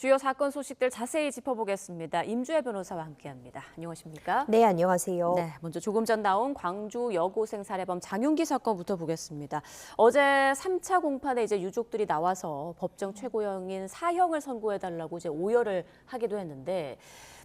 주요 사건 소식들 자세히 짚어보겠습니다. 임주혜 변호사와 함께합니다. 안녕하십니까? 네, 안녕하세요. 네, 먼저 조금 전 나온 광주 여고생 살해범 장윤기 사건부터 보겠습니다. 어제 3차 공판에 이제 유족들이 나와서 법정 최고형인 사형을 선고해달라고 이제 오열을 하기도 했는데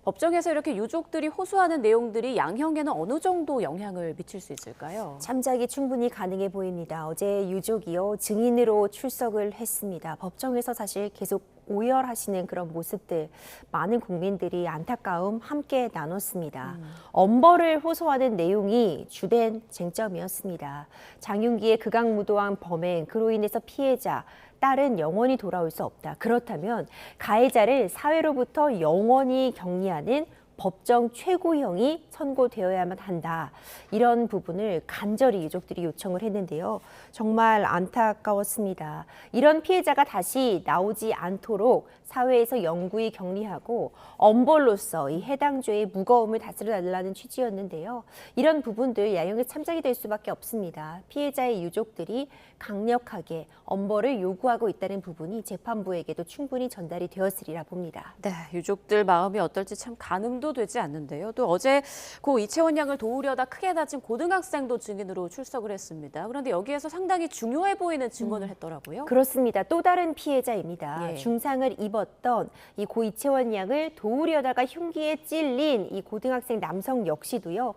법정에서 이렇게 유족들이 호소하는 내용들이 양형에는 어느 정도 영향을 미칠 수 있을까요? 참작이 충분히 가능해 보입니다. 어제 유족이요 증인으로 출석을 했습니다. 법정에서 사실 계속 오열하시는 그런 모습들 많은 국민들이 안타까움 함께 나눴습니다. 엄벌을 호소하는 내용이 주된 쟁점이었습니다. 장윤기의 극악무도한 범행, 그로 인해서 피해자, 딸은 영원히 돌아올 수 없다. 그렇다면 가해자를 사회로부터 영원히 격리하는 법정 최고형이 선고되어야만 한다. 이런 부분을 간절히 유족들이 요청을 했는데요. 정말 안타까웠습니다. 이런 피해자가 다시 나오지 않도록 사회에서 영구히 격리하고 엄벌로서 이 해당 죄의 무거움을 다스려달라는 취지였는데요. 이런 부분들 양형에 참작이 될 수밖에 없습니다. 피해자의 유족들이 강력하게 엄벌을 요구하고 있다는 부분이 재판부에게도 충분히 전달이 되었으리라 봅니다. 네, 유족들 마음이 어떨지 참 가늠도 되지 않는데요. 또 어제 고 이채원 양을 도우려다 크게 다친 고등학생도 증인으로 출석을 했습니다. 그런데 여기에서 상당히 중요해 보이는 증언을 했더라고요. 그렇습니다. 또 다른 피해자입니다. 예. 중상을 입었던 이 고 이채원 양을 도우려다가 흉기에 찔린 이 고등학생 남성 역시도요.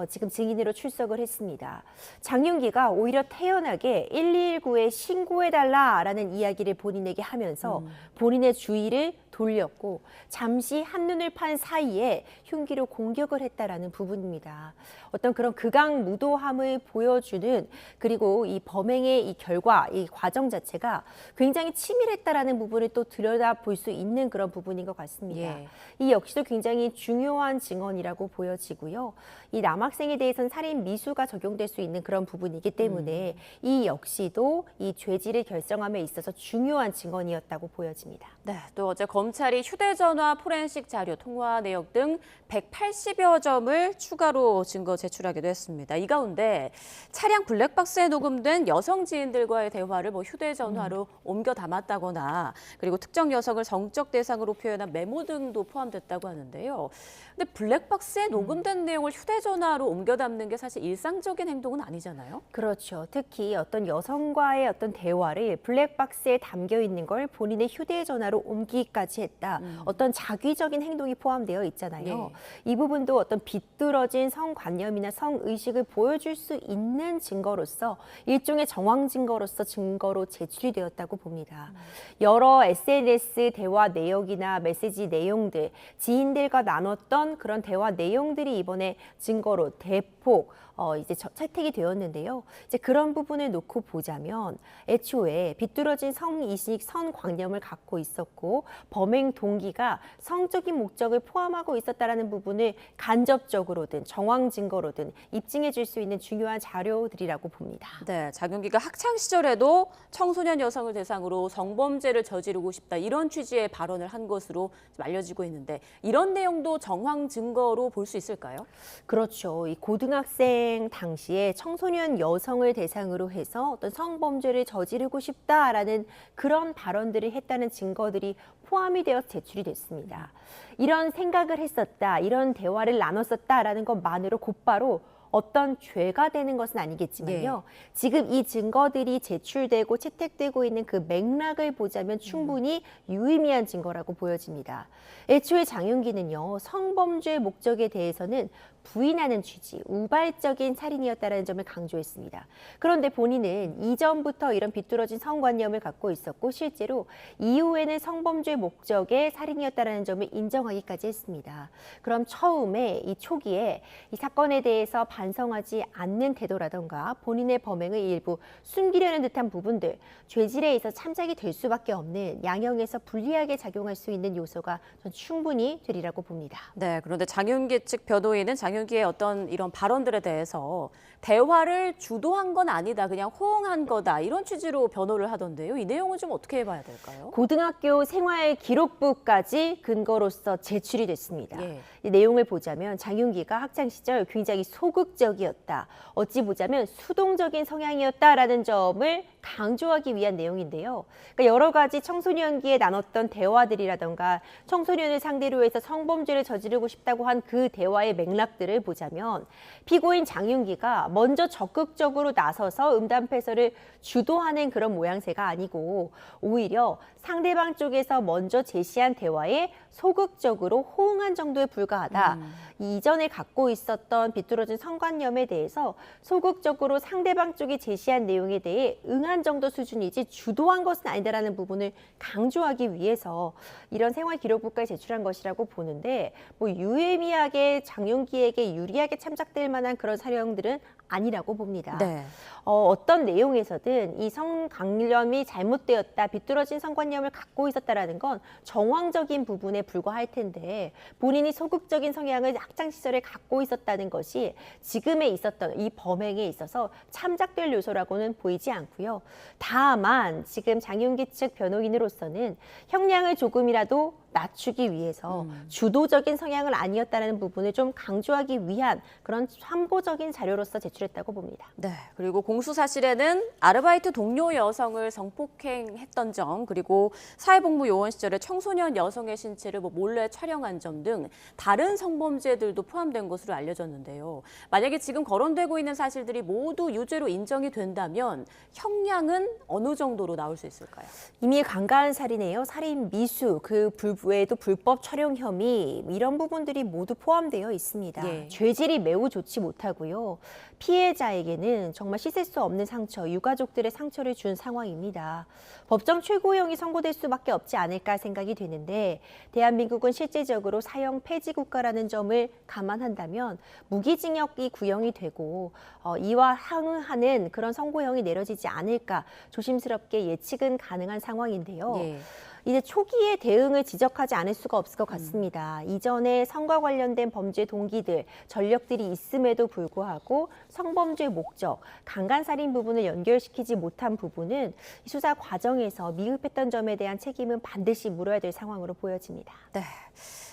지금 증인으로 출석을 했습니다. 장윤기가 오히려 태연하게 119에 신고해달라라는 이야기를 본인에게 하면서 본인의 주의를 돌렸고 잠시 한눈을 판 사이에 흉기로 공격을 했다라는 부분입니다. 어떤 그런 극악무도함을 보여주는 그리고 이 범행의 이 결과, 이 과정 자체가 굉장히 치밀했다라는 부분을 또 들여다볼 수 있는 그런 부분인 것 같습니다. 예. 이 역시도 굉장히 중요한 증언이라고 보여지고요. 이 남학생에 대해서는 살인 미수가 적용될 수 있는 그런 부분이기 때문에 이 역시도 이 죄질을 결정함에 있어서 중요한 증언이었다고 보여집니다. 네, 또 어제 검찰이 휴대전화 포렌식 자료, 통화 내역 등 180여 점을 추가로 증거 제출하기도 했습니다. 이 가운데 차량 블랙박스에 녹음된 여성 지인들과의 대화를 휴대전화로 옮겨 담았다거나 그리고 특정 여성을 성적 대상으로 표현한 메모 등도 포함됐다고 하는데요. 근데 블랙박스에 녹음된 내용을 휴대전화로 옮겨 담는 게 사실 일상적인 행동은 아니잖아요. 그렇죠. 특히 어떤 여성과의 어떤 대화를 블랙박스에 담겨 있는 걸 본인의 휴대전화로 옮기기까지 했다. 어떤 자기적인 행동이 포함되어 있잖아요. 이 부분도 어떤 비뚤어진 성관념이나 성의식을 보여줄 수 있는 증거로서 일종의 정황 증거로서 증거로 제출이 되었다고 봅니다. 여러 SNS 대화 내역이나 메시지 내용들, 지인들과 나눴던 그런 대화 내용들이 이번에 증거로 대폭 이제 채택이 되었는데요. 이제 그런 부분을 놓고 보자면 애초에 비뚤어진 성의식, 성관념을 갖고 있었고 범행 동기가 성적인 목적을 포함하고 있었다라는 부분을 간접적으로든 정황 증거로든 입증해 줄 수 있는 중요한 자료들이라고 봅니다. 네, 장윤기가 학창 시절에도 청소년 여성을 대상으로 성범죄를 저지르고 싶다 이런 취지의 발언을 한 것으로 알려지고 있는데 이런 내용도 정황 증거로 볼 수 있을까요? 그렇죠. 이 고등학생 당시에 청소년 여성을 대상으로 해서 어떤 성범죄를 저지르고 싶다라는 그런 발언들을 했다는 증거들이 포함이 되어 제출이 됐습니다. 이런 생각을 했었다, 이런 대화를 나눴었다라는 것만으로 곧바로 어떤 죄가 되는 것은 아니겠지만요. 지금 이 증거들이 제출되고 채택되고 있는 그 맥락을 보자면 충분히 유의미한 증거라고 보여집니다. 애초에 장윤기는요. 성범죄 목적에 대해서는 부인하는 취지, 우발적인 살인이었다는 점을 강조했습니다. 그런데 본인은 이전부터 이런 비뚤어진 성관념을 갖고 있었고 실제로 이후에는 성범죄 목적의 살인이었다는 점을 인정하기까지 했습니다. 그럼 처음에 이 초기에 이 사건에 대해서 반성하지 않는 태도라던가 본인의 범행을 일부 숨기려는 듯한 부분들, 죄질에 있어 참작이 될 수밖에 없는 양형에서 불리하게 작용할 수 있는 요소가 전 충분히 되리라고 봅니다. 네, 그런데 장윤기 측 변호인은 장윤기의 어떤 이런 발언들에 대해서 대화를 주도한 건 아니다, 그냥 호응한 거다 이런 취지로 변호를 하던데요. 이 내용은 좀 어떻게 봐야 될까요? 고등학교 생활 기록부까지 근거로서 제출이 됐습니다. 이 내용을 보자면 장윤기가 학창 시절 굉장히 소극적이었다. 어찌 보자면 수동적인 성향이었다라는 점을 강조하기 위한 내용인데요. 그러니까 여러 가지 청소년기에 나눴던 대화들이라던가 청소년을 상대로 해서 성범죄를 저지르고 싶다고 한 그 대화의 맥락들을 보자면 피고인 장윤기가 먼저 적극적으로 나서서 음담패설을 주도하는 그런 모양새가 아니고 오히려 상대방 쪽에서 먼저 제시한 대화에 소극적으로 호응한 정도에 불과하다. 이전에 갖고 있었던 비뚤어진 성관념에 대해서 소극적으로 상대방 쪽이 제시한 내용에 대해 응한 정도 수준이지 주도한 것은 아니다라는 부분을 강조하기 위해서 이런 생활기록부까지 제출한 것이라고 보는데 뭐 유의미하게 장윤기에게 유리하게 참작될 만한 그런 사령들은 아니라고 봅니다. 네. 어떤 내용에서든 이 성관념이 잘못되었다, 비뚤어진 성관념을 갖고 있었다라는 건 정황적인 부분에 불과할 텐데 본인이 소극적인 성향을 학창 시절에 갖고 있었다는 것이 지금에 있었던 이 범행에 있어서 참작될 요소라고는 보이지 않고요. 다만 지금 장윤기 측 변호인으로서는 형량을 조금이라도 낮추기 위해서 주도적인 성향은 아니었다는 부분을 좀 강조하기 위한 그런 참고적인 자료로서 제출했다고 봅니다. 네, 그리고 공수 사실에는 아르바이트 동료 여성을 성폭행했던 점, 그리고 사회복무 요원 시절에 청소년 여성의 신체를 몰래 촬영한 점 등 다른 성범죄들도 포함된 것으로 알려졌는데요. 만약에 지금 거론되고 있는 사실들이 모두 유죄로 인정이 된다면 형량은 어느 정도로 나올 수 있을까요? 이미 강간 살인에요, 살인 미수, 그 외에도 불법 촬영 혐의 이런 부분들이 모두 포함되어 있습니다. 예. 죄질이 매우 좋지 못하고요. 피해자에게는 정말 씻을 수 없는 상처, 유가족들의 상처를 준 상황입니다. 법정 최고형이 선고될 수밖에 없지 않을까 생각이 되는데 대한민국은 실제적으로 사형 폐지 국가라는 점을 감안한다면 무기징역이 구형이 되고 이와 상응하는 그런 선고형이 내려지지 않을까 조심스럽게 예측은 가능한 상황인데요. 예. 이제 초기에 대응을 지적하지 않을 수가 없을 것 같습니다. 이전에 성과 관련된 범죄 동기들, 전력들이 있음에도 불구하고 성범죄 목적, 강간살인 부분을 연결시키지 못한 부분은 수사 과정에서 미흡했던 점에 대한 책임은 반드시 물어야 될 상황으로 보여집니다. 네.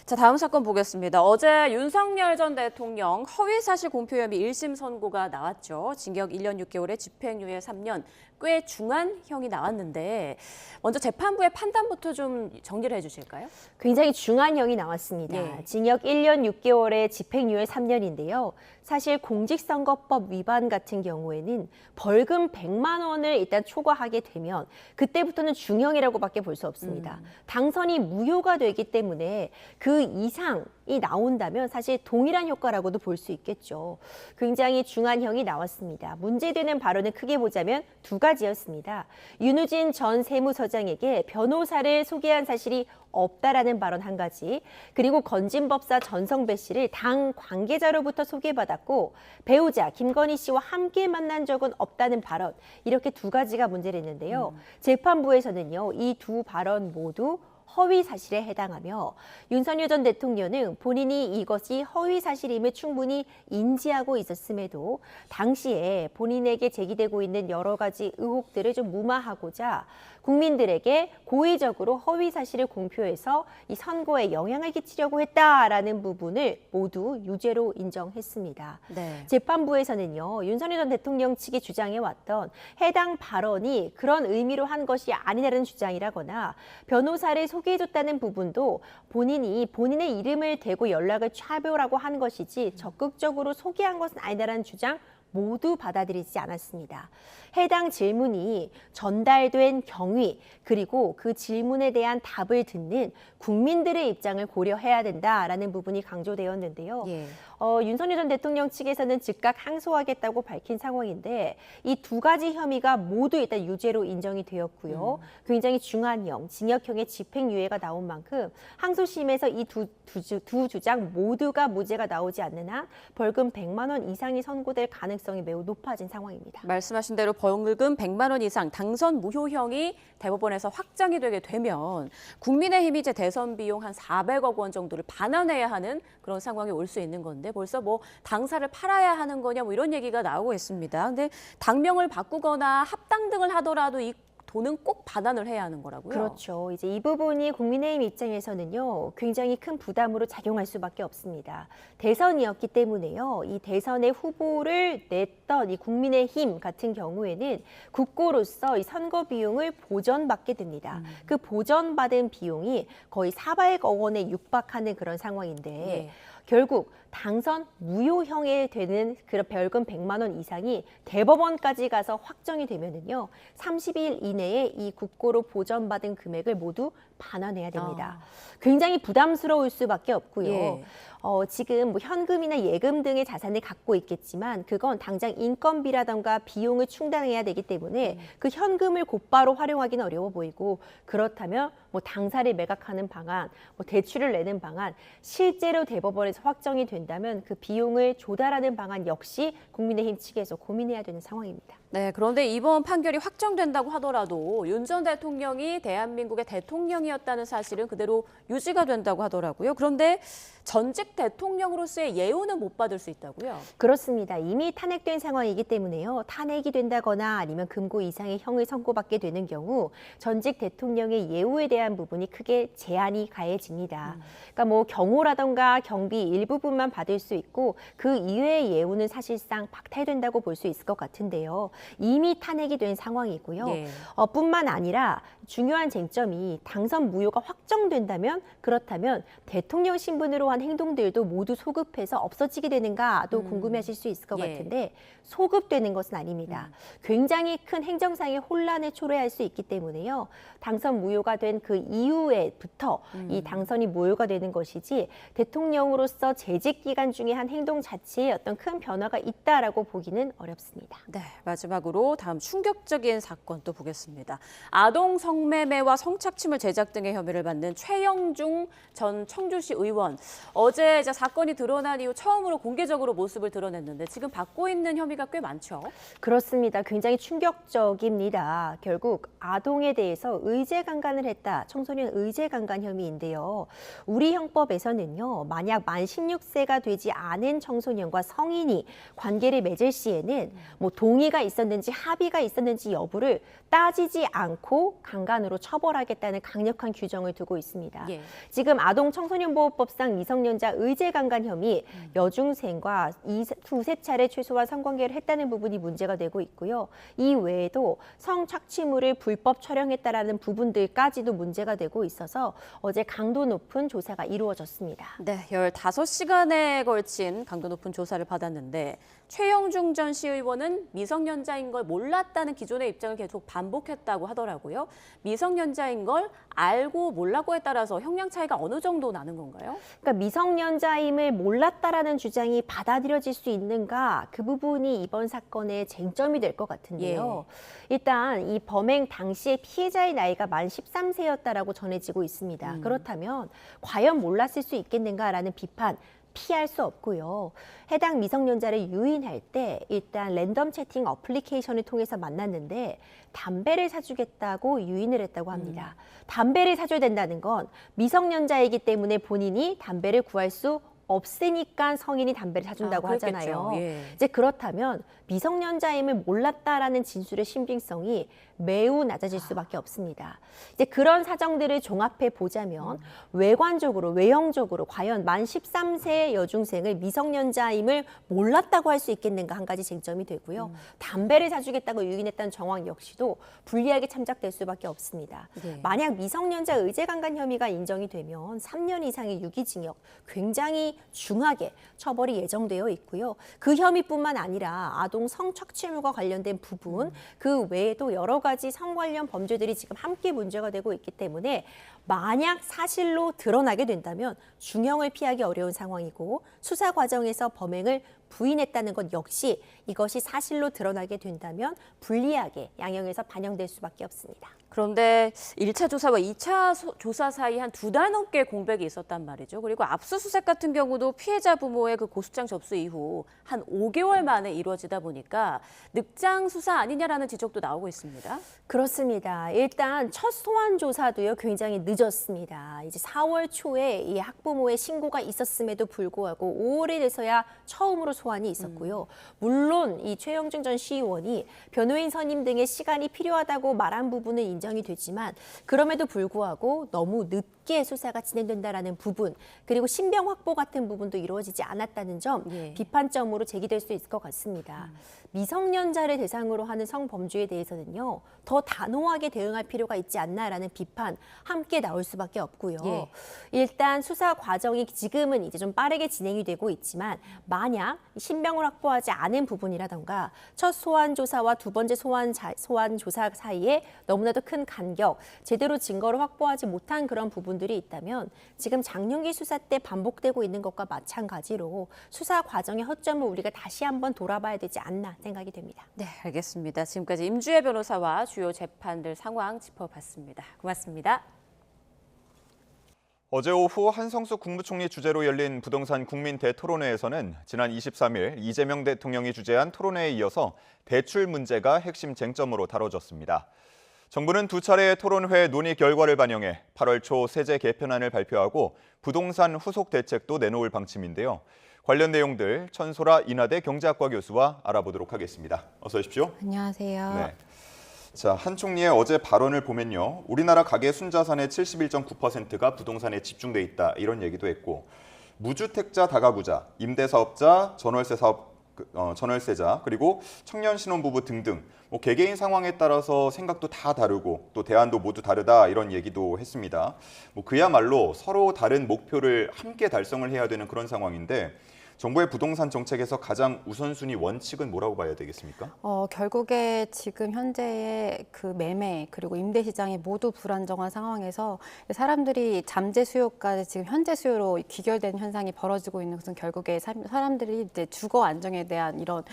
자, 다음 사건 보겠습니다. 어제 윤석열 전 대통령 허위사실 공표 혐의 1심 선고가 나왔죠. 징역 1년 6개월에 집행유예 3년, 꽤 중한 형이 나왔는데 먼저 재판부의 판단부터 좀 정리를 해주실까요? 굉장히 중한 형이 나왔습니다. 예. 징역 1년 6개월에 집행유예 3년인데요. 사실 공직선거법 위반 같은 경우에는 벌금 100만 원을 일단 초과하게 되면 그때부터는 중형이라고밖에 볼 수 없습니다. 당선이 무효가 되기 때문에 그 이상이 나온다면 사실 동일한 효과라고도 볼 수 있겠죠. 굉장히 중한 형이 나왔습니다. 문제되는 발언을 크게 보자면 두 가지였습니다. 윤우진 전 세무서장에게 변호사를 소개한 사실이 없다라는 발언 한 가지, 그리고 건진법사 전성배 씨를 당 관계자로부터 소개받았고 배우자 김건희 씨와 함께 만난 적은 없다는 발언, 이렇게 두 가지가 문제를 했는데요. 재판부에서는요, 이 두 발언 모두 허위 사실에 해당하며 윤석열 전 대통령은 본인이 이것이 허위 사실임을 충분히 인지하고 있었음에도 당시에 본인에게 제기되고 있는 여러 가지 의혹들을 좀 무마하고자 국민들에게 고의적으로 허위 사실을 공표해서 이 선거에 영향을 끼치려고 했다라는 부분을 모두 유죄로 인정했습니다. 네. 재판부에서는요, 윤석열 전 대통령 측이 주장해왔던 해당 발언이 그런 의미로 한 것이 아니라는 주장이라거나 변호사를 소개해줬다는 부분도 본인이 본인의 이름을 대고 연락을 차별하고 한 것이지 적극적으로 소개한 것은 아니다라는 주장 모두 받아들이지 않았습니다. 해당 질문이 전달된 경위, 그리고 그 질문에 대한 답을 듣는 국민들의 입장을 고려해야 된다라는 부분이 강조되었는데요. 예. 윤석열 전 대통령 측에서는 즉각 항소하겠다고 밝힌 상황인데 이 두 가지 혐의가 모두 일단 유죄로 인정이 되었고요. 굉장히 중한형, 징역형의 집행유예가 나온 만큼 항소심에서 이 두 주장 모두가 무죄가 나오지 않는 한 벌금 100만 원 이상이 선고될 가능성이 매우 높아진 상황입니다. 말씀하신 대로 벌금 100만 원 이상 당선 무효형이 대법원에서 확정이 되게 되면 국민의힘이 이제 대선 비용 한 400억 원 정도를 반환해야 하는 그런 상황이 올 수 있는 건데 벌써 뭐 당사를 팔아야 하는 거냐 뭐 이런 얘기가 나오고 있습니다. 근데 당명을 바꾸거나 합당 등을 하더라도 이 돈은 꼭 반환을 해야 하는 거라고요? 그렇죠. 이제 이 부분이 국민의힘 입장에서는요, 굉장히 큰 부담으로 작용할 수밖에 없습니다. 대선이었기 때문에요, 이 대선의 후보를 냈던 이 국민의힘 같은 경우에는 국고로서 이 선거 비용을 보전받게 됩니다. 그 보전받은 비용이 거의 400억 원에 육박하는 그런 상황인데, 예. 결국 당선 무효형에 되는 그런 벌금 100만 원 이상이 대법원까지 가서 확정이 되면은요, 30일 이내에 이 국고로 보전받은 금액을 모두 반환해야 됩니다. 굉장히 부담스러울 수밖에 없고요. 예. 지금 뭐 현금이나 예금 등의 자산을 갖고 있겠지만 그건 당장 인건비라던가 비용을 충당해야 되기 때문에 그 현금을 곧바로 활용하기는 어려워 보이고, 그렇다면 뭐 당사를 매각하는 방안, 뭐 대출을 내는 방안, 실제로 대법원에서 확정이 된다면 그 비용을 조달하는 방안 역시 국민의힘 측에서 고민해야 되는 상황입니다. 네, 그런데 이번 판결이 확정된다고 하더라도 윤 전 대통령이 대한민국의 대통령이었다는 사실은 그대로 유지가 된다고 하더라고요. 그런데 전직 대통령으로서의 예우는 못 받을 수 있다고요? 그렇습니다. 이미 탄핵된 상황이기 때문에요. 탄핵이 된다거나 아니면 금고 이상의 형을 선고받게 되는 경우 전직 대통령의 예우에 대한 부분이 크게 제한이 가해집니다. 그러니까 뭐 경호라던가 경비 일부분만 받을 수 있고 그 이외의 예우는 사실상 박탈된다고 볼 수 있을 것 같은데요. 이미 탄핵이 된 상황이고요. 예. 뿐만 아니라 중요한 쟁점이 당선 무효가 확정된다면, 그렇다면 대통령 신분으로 한 행동들도 모두 소급해서 없어지게 되는가도 궁금해하실 수 있을 것 예. 같은데, 소급되는 것은 아닙니다. 굉장히 큰 행정상의 혼란을 초래할 수 있기 때문에요. 당선 무효가 된 그 이후에부터 이 당선이 무효가 되는 것이지 대통령으로서 재직 기간 중에 한 행동 자체에 어떤 큰 변화가 있다라고 보기는 어렵습니다. 네, 마지막으로 다음 충격적인 사건 또 보겠습니다. 아동 성매매와 성착취물 제작 등의 혐의를 받는 최영중 전 청주시 의원. 어제 이제 사건이 드러난 이후 처음으로 공개적으로 모습을 드러냈는데 지금 받고 있는 혐의가 꽤 많죠. 그렇습니다. 굉장히 충격적입니다. 결국 아동에 대해서 의제강간을 했다. 청소년 의제강간 혐의인데요. 우리 형법에서는요, 만약 만 16세가 되지 않은 청소년과 성인이 관계를 맺을 시에는 뭐 동의가 있었는지 합의가 있었는지 여부를 따지지 않고 강간으로 처벌하겠다는 강력한 규정을 두고 있습니다. 예. 지금 아동청소년보호법상 미성년자 의제강간 혐의 여중생과 두세 차례 최소한 성관계를 했다는 부분이 문제가 되고 있고요. 이 외에도 성착취물을 불법 촬영했다라는 부분들까지도 문제가 되고 있어서 어제 강도 높은 조사가 이루어졌습니다. 네, 15시간에 걸친 강도 높은 조사를 받았는데 최영중 전 시의원은 미성년자인 걸 몰랐다는 기존의 입장을 계속 반복했다고 하더라고요. 미성년자인 걸 알고 몰랐고에 따라서 형량 차이가 어느 정도 나는 건가요? 그러니까 미성년자임을 몰랐다라는 주장이 받아들여질 수 있는가, 그 부분이 이번 사건의 쟁점이 될 것 같은데요. 일단 이 범행 당시에 피해자의 나이가 만 13세였다라고 전해지고 있습니다. 그렇다면 과연 몰랐을 수 있겠는가라는 비판 피할 수 없고요. 해당 미성년자를 유인할 때 일단 랜덤 채팅 어플리케이션을 통해서 만났는데 담배를 사주겠다고 유인을 했다고 합니다. 담배를 사줘야 된다는 건 미성년자이기 때문에 본인이 담배를 구할 수 없으니까 성인이 담배를 사준다고 그렇겠죠. 하잖아요. 예. 이제 그렇다면 미성년자임을 몰랐다라는 진술의 신빙성이 매우 낮아질 수밖에 없습니다. 이제 그런 사정들을 종합해 보자면 외관적으로, 외형적으로 과연 만 13세 여중생을 미성년자임을 몰랐다고 할 수 있겠는가 한 가지 쟁점이 되고요. 담배를 사주겠다고 유인했다는 정황 역시도 불리하게 참작될 수밖에 없습니다. 네. 만약 미성년자 의제강간 혐의가 인정이 되면 3년 이상의 유기징역, 굉장히 중하게 처벌이 예정되어 있고요. 그 혐의뿐만 아니라 아동 성착취물과 관련된 부분, 그 외에도 여러 가지 성 관련 범죄들이 지금 함께 문제가 되고 있기 때문에 만약 사실로 드러나게 된다면 중형을 피하기 어려운 상황이고, 수사 과정에서 범행을 부인했다는 것 역시 이것이 사실로 드러나게 된다면 불리하게 양형에서 반영될 수밖에 없습니다. 그런데 1차 조사와 2차 조사 사이 한 2달 넘게 공백이 있었단 말이죠. 그리고 압수수색 같은 경우도 피해자 부모의 그 고소장 접수 이후 한 5개월 만에 이루어지다 보니까 늑장 수사 아니냐라는 지적도 나오고 있습니다. 그렇습니다. 일단 첫 소환 조사도요 굉장히 늦었습니다. 이제 4월 초에 이 학부모의 신고가 있었음에도 불구하고 5월에 돼서야 처음으로 소환이 있었고요. 물론 이 최영중 전 시의원이 변호인 선임 등의 시간이 필요하다고 말한 부분은 인정이 되지만 그럼에도 불구하고 너무 늦게 수사가 진행된다라는 부분 그리고 신병 확보 같은 부분도 이루어지지 않았다는 점 비판점으로 제기될 수 있을 것 같습니다. 미성년자를 대상으로 하는 성범죄에 대해서는요 더 단호하게 대응할 필요가 있지 않나라는 비판 함께 나올 수밖에 없고요. 일단 수사 과정이 지금은 이제 좀 빠르게 진행이 되고 있지만 만약 신병을 확보하지 않은 부분이라던가 첫 소환 조사와 두 번째 소환 조사 사이에 너무나도 큰 간격, 제대로 증거를 확보하지 못한 그런 부분들이 있다면 지금 장윤기 수사 때 반복되고 있는 것과 마찬가지로 수사 과정의 허점을 우리가 다시 한번 돌아봐야 되지 않나 생각이 됩니다. 네, 알겠습니다. 지금까지 임주혜 변호사와 주요 재판들 상황 짚어봤습니다. 고맙습니다. 어제 오후 한성수 국무총리 주재로 열린 부동산 국민 대토론회에서는 지난 23일 이재명 대통령이 주재한 토론회에 이어서 대출 문제가 핵심 쟁점으로 다뤄졌습니다. 정부는 두 차례의 토론회 논의 결과를 반영해 8월 초 세제 개편안을 발표하고 부동산 후속 대책도 내놓을 방침인데요. 관련 내용들 천소라 인하대 경제학과 교수와 알아보도록 하겠습니다. 어서 오십시오. 안녕하세요. 네. 자, 한 총리의 어제 발언을 보면요. 우리나라 가계 순자산의 71.9%가 부동산에 집중돼 있다. 이런 얘기도 했고 무주택자 다가구자, 임대사업자, 전월세자, 그리고 청년 신혼부부 등등 개개인 상황에 따라서 생각도 다 다르고 또 대안도 모두 다르다 이런 얘기도 했습니다. 그야말로 서로 다른 목표를 함께 달성을 해야 되는 그런 상황인데 정부의 부동산 정책에서 가장 우선순위 원칙은 뭐라고 봐야 되겠습니까? 결국에 지금 현재의 그 매매 그리고 임대 시장이 모두 불안정한 상황에서 사람들이 잠재 수요까지 지금 현재 수요로 귀결되는 현상이 벌어지고 있는 것은 결국에 사람들이 이제 주거 안정에 대한 이런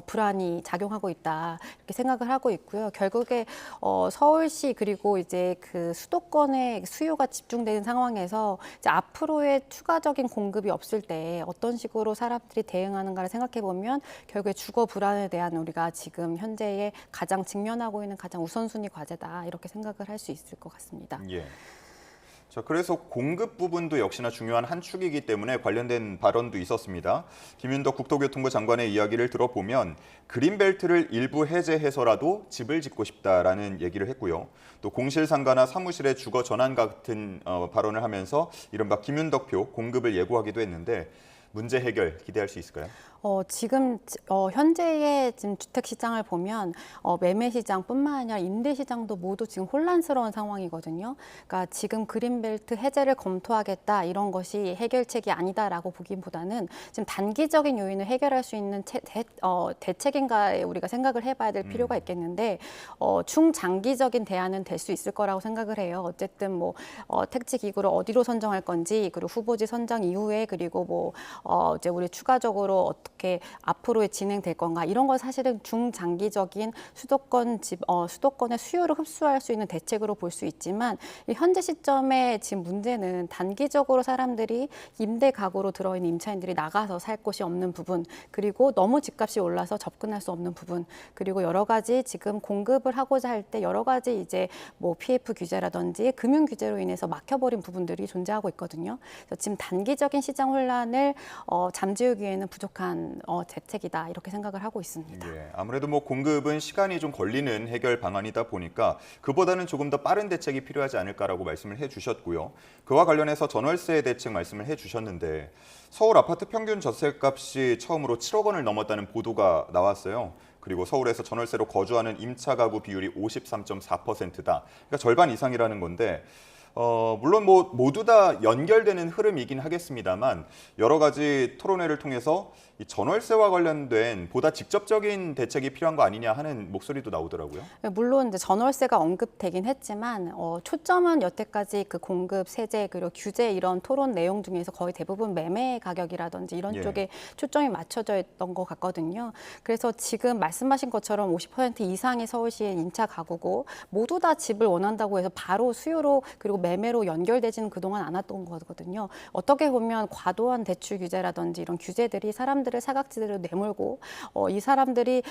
불안이 작용하고 있다 이렇게 생각을 하고 있고요. 결국에 서울시 그리고 이제 그 수도권의 수요가 집중되는 상황에서 이제 앞으로의 추가적인 공급이 없을 때 어떤 식으로 사람들이 대응하는가를 생각해 보면 결국에 주거 불안에 대한 우리가 지금 현재에 가장 직면하고 있는 가장 우선순위 과제다 이렇게 생각을 할 수 있을 것 같습니다. 예. 자, 그래서 공급 부분도 역시나 중요한 한 축이기 때문에 관련된 발언도 있었습니다. 김윤덕 국토교통부 장관의 이야기를 들어보면 그린벨트를 일부 해제해서라도 집을 짓고 싶다라는 얘기를 했고요. 또 공실상가나 사무실의 주거 전환 같은 발언을 하면서 이른바 김윤덕표 공급을 예고하기도 했는데 문제 해결 기대할 수 있을까요? 지금 현재의 지금 주택 시장을 보면 매매 시장뿐만 아니라 임대 시장도 모두 지금 혼란스러운 상황이거든요. 그러니까 지금 그린벨트 해제를 검토하겠다 이런 것이 해결책이 아니다라고 보기보다는 지금 단기적인 요인을 해결할 수 있는 대책인가에 우리가 생각을 해봐야 될 필요가 있겠는데 중장기적인 대안은 될 수 있을 거라고 생각을 해요. 어쨌든 택지 기구를 어디로 선정할 건지 그리고 후보지 선정 이후에 그리고 이제 우리 추가적으로 어떻게 앞으로의 진행될 건가 이런 건 사실은 중장기적인 수도권의 수요를 흡수할 수 있는 대책으로 볼 수 있지만 현재 시점에 지금 문제는 단기적으로 사람들이 임대 가구로 들어있는 임차인들이 나가서 살 곳이 없는 부분 그리고 너무 집값이 올라서 접근할 수 없는 부분 그리고 여러 가지 지금 공급을 하고자 할 때 여러 가지 이제 PF 규제라든지 금융 규제로 인해서 막혀버린 부분들이 존재하고 있거든요. 그래서 지금 단기적인 시장 혼란을 잠재우기에는 부족한 대책이다 이렇게 생각을 하고 있습니다. 예, 아무래도 공급은 시간이 좀 걸리는 해결 방안이다 보니까 그보다는 조금 더 빠른 대책이 필요하지 않을까라고 말씀을 해주셨고요. 그와 관련해서 전월세 대책 말씀을 해주셨는데 서울 아파트 평균 전셋값이 처음으로 7억 원을 넘었다는 보도가 나왔어요. 그리고 서울에서 전월세로 거주하는 임차 가구 비율이 53.4%다. 그러니까 절반 이상이라는 건데 물론 모두 다 연결되는 흐름이긴 하겠습니다만 여러 가지 토론회를 통해서 이 전월세와 관련된 보다 직접적인 대책이 필요한 거 아니냐 하는 목소리도 나오더라고요. 물론 이제 전월세가 언급되긴 했지만 초점은 여태까지 그 공급, 세제, 그리고 규제 이런 토론 내용 중에서 거의 대부분 매매 가격이라든지 이런 예. 쪽에 초점이 맞춰져 있던 것 같거든요. 그래서 지금 말씀하신 것처럼 50% 이상이 서울시의 임차 가구고 모두 다 집을 원한다고 해서 바로 수요로 그리고 매매로 연결되지는 그동안 않았던 거거든요. 어떻게 보면 과도한 대출 규제라든지 이런 규제들이 사람들을 사각지대로 내몰고 이 사람들이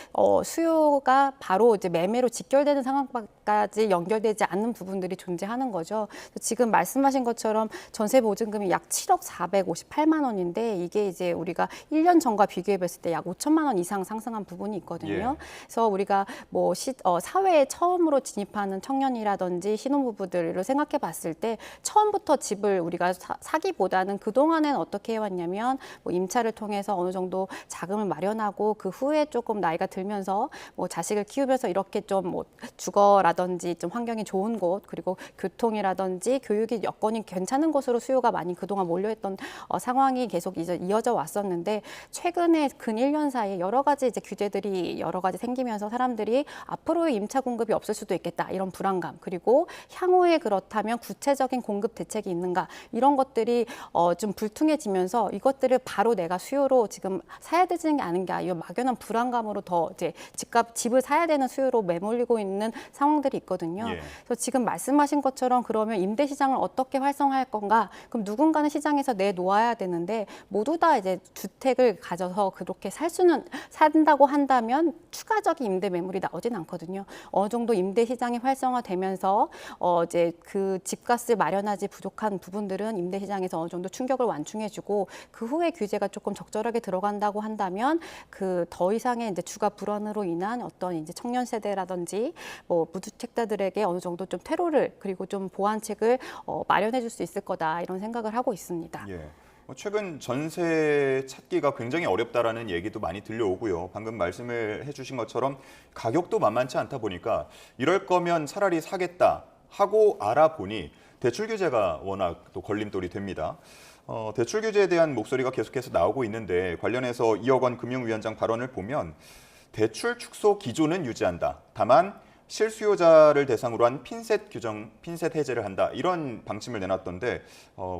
수요가 바로 이제 매매로 직결되는 상황까지 연결되지 않는 부분들이 존재하는 거죠. 지금 말씀하신 것처럼 전세 보증금이 약 7억 458만 원인데 이게 이제 우리가 1년 전과 비교해 봤을 때 약 5천만 원 이상 상승한 부분이 있거든요. 예. 그래서 우리가 뭐 사회에 처음으로 진입하는 청년이라든지 신혼부부들을 생각해 봤을 때 처음부터 집을 우리가 사기보다는 그동안에는 어떻게 해왔냐면 뭐 임차를 통해서 어느 정도 자금을 마련하고 그 후에 조금 나이가 들면서 뭐 자식을 키우면서 이렇게 좀 뭐 주거라든지 좀 환경이 좋은 곳 그리고 교통이라든지 교육이 여건이 괜찮은 곳으로 수요가 많이 그동안 몰려있던 상황이 계속 이제 이어져 왔었는데 최근에 근 1년 사이에 여러 가지 이제 규제들이 여러 가지 생기면서 사람들이 앞으로의 임차 공급이 없을 수도 있겠다 이런 불안감 그리고 향후에 그렇다면 구체적인 공급 대책이 있는가 이런 것들이 좀 불투명해지면서 이것들을 바로 내가 수요로 지금 사야 되는 게 아닌가 이 막연한 불안감으로 더 이제 집을 사야 되는 수요로 매몰리고 있는 상황들이 있거든요. 예. 그래서 지금 말씀하신 것처럼 그러면 임대 시장을 어떻게 활성화할 건가? 그럼 누군가는 시장에서 내놓아야 되는데 모두 다 이제 주택을 가져서 그렇게 산다고 한다면 추가적인 임대 매물이 나오진 않거든요. 어느 정도 임대 시장이 활성화되면서 이제 그 집값을 마련하지 부족한 부분들은 임대 시장에서 어느 정도 충격을 완충해주고 그 후에 규제가 조금 적절하게 들어간다고 한다면 그 더 이상의 이제 주가 불안으로 인한 어떤 이제 청년 세대라든지 뭐 무주택자들에게 어느 정도 좀 퇴로를 그리고 좀 보완책을 마련해줄 수 있을 거다 이런 생각을 하고 있습니다. 예. 최근 전세 찾기가 굉장히 어렵다라는 얘기도 많이 들려오고요. 방금 말씀을 해주신 것처럼 가격도 만만치 않다 보니까 이럴 거면 차라리 사겠다 하고 알아보니 대출 규제가 워낙 또 걸림돌이 됩니다. 대출 규제에 대한 목소리가 계속해서 나오고 있는데 관련해서 2억 원 금융위원장 발언을 보면 대출 축소 기조는 유지한다. 다만 실수요자를 대상으로 한 핀셋 해제를 한다. 이런 방침을 내놨던데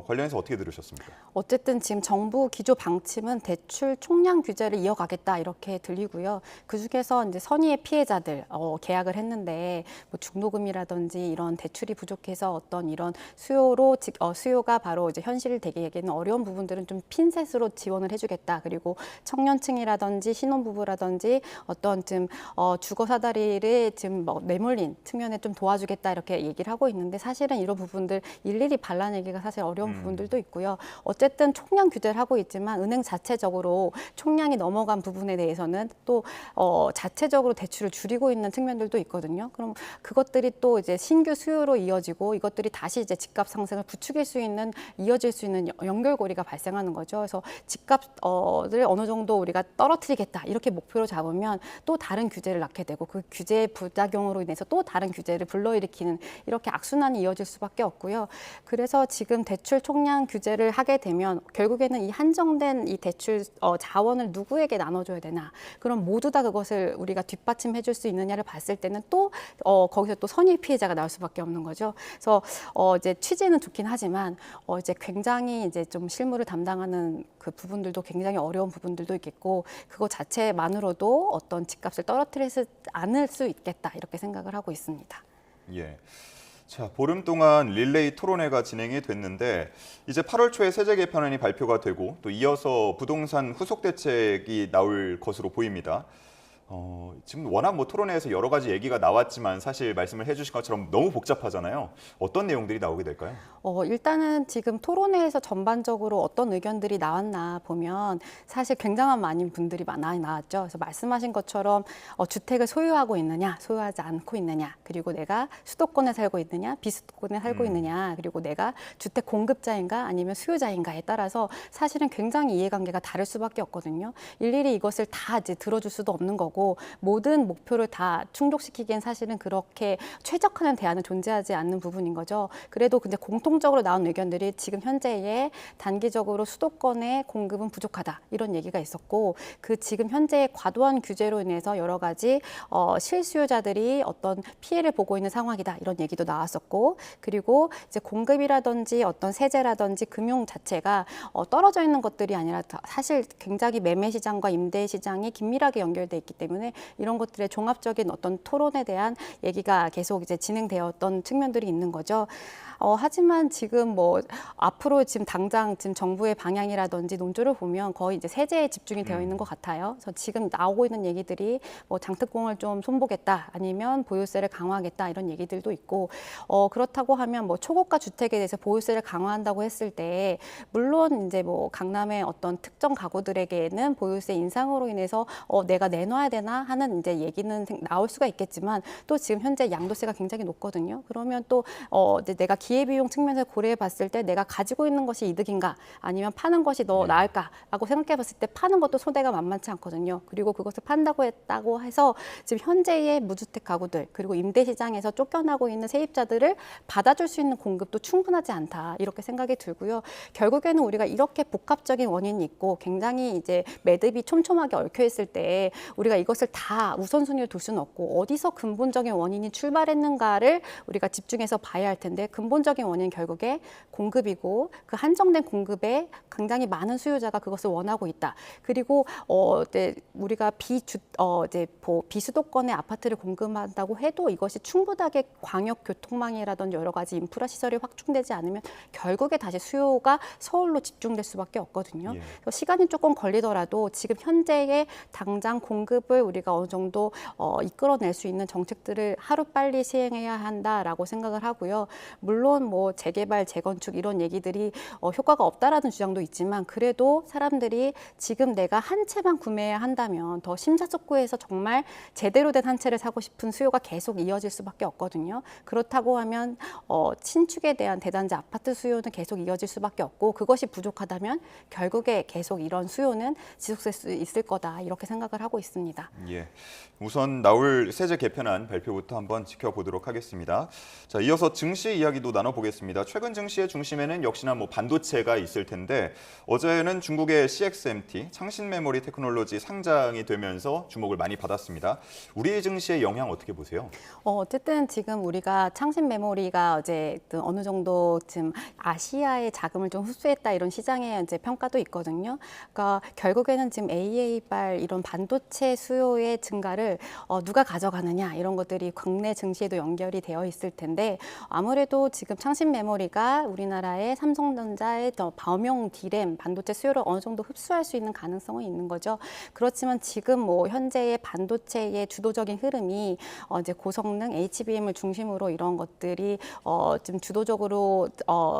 관련해서 어떻게 들으셨습니까? 어쨌든 지금 정부 기조 방침은 대출 총량 규제를 이어가겠다 이렇게 들리고요. 그중에서 이제 선의의 피해자들 계약을 했는데 뭐 중도금이라든지 이런 대출이 부족해서 어떤 이런 수요가 바로 이제 현실을 되기에는 어려운 부분들은 좀 핀셋으로 지원을 해주겠다. 그리고 청년층이라든지 신혼부부라든지 어떤 좀 주거 사다리를 지금 뭐 내몰린 측면에 좀 도와주겠다 이렇게 얘기를 하고 있는데 사실은 이런 부분들 일일이 발라내기가 사실 어려운 부분들도 있고요. 어쨌든 총량 규제를 하고 있지만 은행 자체적으로 총량이 넘어간 부분에 대해서는 또 자체적으로 대출을 줄이고 있는 측면들도 있거든요. 그럼 그것들이 또 이제 신규 수요로 이어지고 이것들이 다시 이제 집값 상승을 이어질 수 있는 연결고리가 발생하는 거죠. 그래서 집값을 어느 정도 우리가 떨어뜨리겠다 이렇게 목표로 잡으면 또 다른 규제를 낳게 되고 그 규제의 부작용으로 인해서 또 다른 규제를 불러일으키는 이렇게 악순환이 이어질 수밖에 없고요. 그래서 지금 대출 총량 규제를 하게 되면 결국에는 이 한정된 이 대출 자원을 누구에게 나눠줘야 되나? 그럼 모두 다 그것을 우리가 뒷받침해 줄 수 있느냐를 봤을 때는 또 거기서 또 선의 피해자가 나올 수밖에 없는 거죠. 그래서 이제 취지는 좋긴 하지만 이제 굉장히 이제 좀 실무를 담당하는 그 부분들도 굉장히 어려운 부분들도 있겠고 그거 자체만으로도 어떤 집값을 떨어뜨리지 않을 수 있겠다 이렇게 생각을 하고 있습니다. 예. 자, 보름 동안 릴레이 토론회가 진행이 됐는데 이제 8월 초에 세제 개편안이 발표가 되고 또 이어서 부동산 후속 대책이 나올 것으로 보입니다. 지금 워낙 뭐 토론회에서 여러 가지 얘기가 나왔지만 사실 말씀을 해주신 것처럼 너무 복잡하잖아요. 어떤 내용들이 나오게 될까요? 일단은 지금 토론회에서 전반적으로 어떤 의견들이 나왔나 보면 사실 굉장한 많은 분들이 많이 나왔죠. 그래서 말씀하신 것처럼 주택을 소유하고 있느냐, 소유하지 않고 있느냐, 그리고 내가 수도권에 살고 있느냐, 비수도권에 살고 있느냐, 그리고 내가 주택 공급자인가 아니면 수요자인가에 따라서 사실은 굉장히 이해관계가 다를 수밖에 없거든요. 일일이 이것을 다 이제 들어줄 수도 없는 거고 거고 모든 목표를 다 충족시키기엔 사실은 그렇게 최적화된 대안은 존재하지 않는 부분인 거죠. 그래도 근데 공통적으로 나온 의견들이 지금 현재의 단기적으로 수도권의 공급은 부족하다 이런 얘기가 있었고 그 지금 현재의 과도한 규제로 인해서 여러 가지 실수요자들이 어떤 피해를 보고 있는 상황이다 이런 얘기도 나왔었고 그리고 이제 공급이라든지 어떤 세제라든지 금융 자체가 떨어져 있는 것들이 아니라 사실 굉장히 매매 시장과 임대 시장이 긴밀하게 연결돼 있기 때문에 이런 것들의 종합적인 어떤 토론에 대한 얘기가 계속 이제 진행되었던 측면들이 있는 거죠. 하지만 지금 뭐 앞으로 지금 당장 지금 정부의 방향이라든지 논조를 보면 거의 이제 세제에 집중이 되어 있는 것 같아요. 그래서 지금 나오고 있는 얘기들이 뭐 장특공을 좀 손보겠다 아니면 보유세를 강화하겠다 이런 얘기들도 있고 그렇다고 하면 뭐 초고가 주택에 대해서 보유세를 강화한다고 했을 때 물론 이제 뭐 강남의 어떤 특정 가구들에게는 보유세 인상으로 인해서 내가 내놔야 되나 하는 이제 얘기는 나올 수가 있겠지만 또 지금 현재 양도세가 굉장히 높거든요. 그러면 또 이제 내가 기회비용 측면에서 고려해 봤을 때 내가 가지고 있는 것이 이득인가 아니면 파는 것이 더 나을까라고 생각해 봤을 때 파는 것도 손해가 만만치 않거든요. 그리고 그것을 판다고 했다고 해서 지금 현재의 무주택 가구들 그리고 임대 시장에서 쫓겨나고 있는 세입자들을 받아줄 수 있는 공급도 충분하지 않다 이렇게 생각이 들고요. 결국에는 우리가 이렇게 복합적인 원인이 있고 굉장히 이제 매듭이 촘촘하게 얽혀 있을 때 우리가 이것을 다 우선순위로 둘 수는 없고 어디서 근본적인 원인이 출발했는가를 우리가 집중해서 봐야 할 텐데 근본적인 원인은 결국에 공급이고 그 한정된 공급에 굉장히 많은 수요자가 그것을 원하고 있다. 그리고 이제 우리가 비수도권의 아파트를 공급한다고 해도 이것이 충분하게 광역 교통망이라든지 여러 가지 인프라 시설이 확충되지 않으면 결국에 다시 수요가 서울로 집중될 수밖에 없거든요. 그래서 시간이 조금 걸리더라도 지금 현재의 당장 공급을 우리가 어느 정도 이끌어낼 수 있는 정책들을 하루빨리 시행해야 한다라고 생각을 하고요. 물론 뭐 재개발, 재건축 이런 얘기들이 효과가 없다라는 주장도 있지만 그래도 사람들이 지금 내가 한 채만 구매해야 한다면 더 심사숙고해서 정말 제대로 된 한 채를 사고 싶은 수요가 계속 이어질 수밖에 없거든요. 그렇다고 하면 신축에 대한 대단지 아파트 수요는 계속 이어질 수밖에 없고 그것이 부족하다면 결국에 계속 이런 수요는 지속될 수 있을 거다 이렇게 생각을 하고 있습니다. 예, 우선 나올 세제 개편안 발표부터 한번 지켜보도록 하겠습니다. 자, 이어서 증시 이야기도 나눠보겠습니다. 최근 증시의 중심에는 역시나 뭐 반도체가 있을 텐데 어제는 중국의 CXMT 창신 메모리 테크놀로지 상장이 되면서 주목을 많이 받았습니다. 우리 증시의 영향 어떻게 보세요? 어쨌든 지금 우리가 창신 메모리가 어제 어느 정도 지금 아시아의 자금을 좀 흡수했다 이런 시장의 이제 평가도 있거든요. 그러니까 결국에는 지금 AA발 이런 반도체 수요의 증가를 누가 가져가느냐 이런 것들이 국내 증시에도 연결이 되어 있을 텐데 아무래도 지금 창신 메모리가 우리나라의 삼성전자의 범용 D램 반도체 수요를 어느 정도 흡수할 수 있는 가능성은 있는 거죠. 그렇지만 지금 뭐 현재의 반도체의 주도적인 흐름이 이제 고성능 HBM을 중심으로 이런 것들이 지금 주도적으로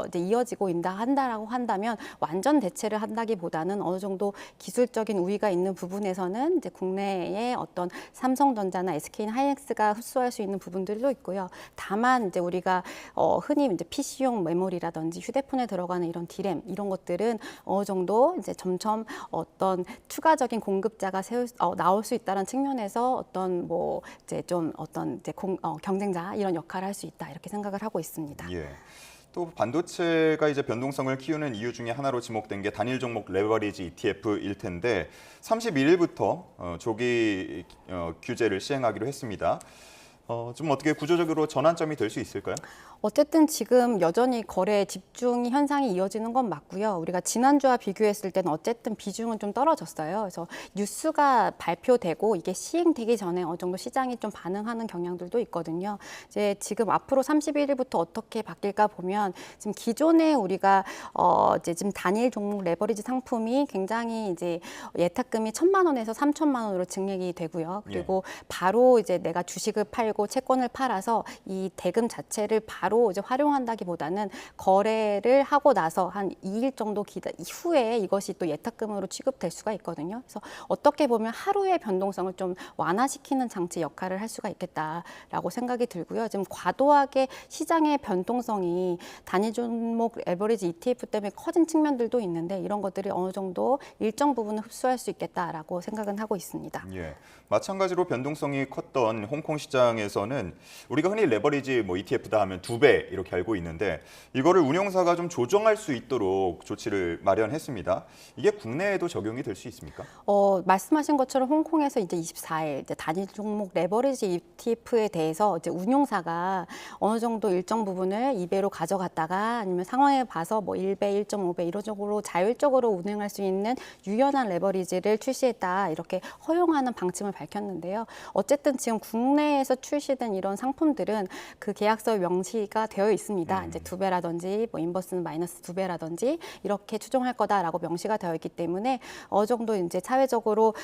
이제 이어지고 한다라고 한다면 완전 대체를 한다기보다는 어느 정도 기술적인 우위가 있는 부분에서는 이제 국내의 어떤 삼성전자나 SK하이닉스가 흡수할 수 있는 부분들도 있고요. 다만 이제 우리가 흔히 이제 PC용 메모리라든지 휴대폰에 들어가는 이런 D램 이런 것들은 어느 정도 이제 점점 어떤 추가적인 공급자가 나올 수 있다는 측면에서 어떤 뭐 이제 좀 어떤 이제 경쟁자 이런 역할을 할 수 있다 이렇게 생각을 하고 있습니다. 예. 또 반도체가 이제 변동성을 키우는 이유 중에 하나로 지목된 게 단일 종목 레버리지 ETF일 텐데 31일부터 조기 규제를 시행하기로 했습니다. 좀 어떻게 구조적으로 전환점이 될 수 있을까요? 어쨌든 지금 여전히 거래 집중 현상이 이어지는 건 맞고요. 우리가 지난주와 비교했을 때는 어쨌든 비중은 좀 떨어졌어요. 그래서 뉴스가 발표되고 이게 시행되기 전에 어느 정도 시장이 좀 반응하는 경향들도 있거든요. 이제 지금 앞으로 31일부터 어떻게 바뀔까 보면 지금 기존에 우리가 이제 지금 단일 종목 레버리지 상품이 굉장히 이제 예탁금이 1,000만 원에서 3,000만 원으로 증액이 되고요. 그리고 바로 이제 내가 주식을 팔고 채권을 팔아서 이 대금 자체를 바로 바로 이제 활용한다기보다는 거래를 하고 나서 한 2일 정도 이후에 이것이 또 예탁금으로 취급될 수가 있거든요. 그래서 어떻게 보면 하루의 변동성을 좀 완화시키는 장치 역할을 할 수가 있겠다라고 생각이 들고요. 지금 과도하게 시장의 변동성이 단위 종목 에버리지 ETF 때문에 커진 측면들도 있는데 이런 것들이 어느 정도 일정 부분을 흡수할 수 있겠다라고 생각은 하고 있습니다. 예, 마찬가지로 변동성이 컸던 홍콩 시장에서는 우리가 흔히 레버리지 ETF다 하면 2배 이렇게 알고 있는데 이거를 운용사가 좀 조정할 수 있도록 조치를 마련했습니다. 이게 국내에도 적용이 될 수 있습니까? 말씀하신 것처럼 홍콩에서 이제 24일 이제 단위 종목 레버리지 ETF에 대해서 이제 운용사가 어느 정도 일정 부분을 2배로 가져갔다가 아니면 상황에 봐서 1배, 1.5배 이런 식으로 자율적으로 운행할 수 있는 유연한 레버리지를 출시했다 이렇게 허용하는 방침을 밝혔는데요. 어쨌든 지금 국내에서 출시된 이런 상품들은 그 계약서에 명시가 되어 있습니다. 이제 2배라든지 인버스는 마이너스 2배라든지 이렇게 추정할 거다라고 명시가 되어 있기 때문에 어느 정도 이제 사회적으로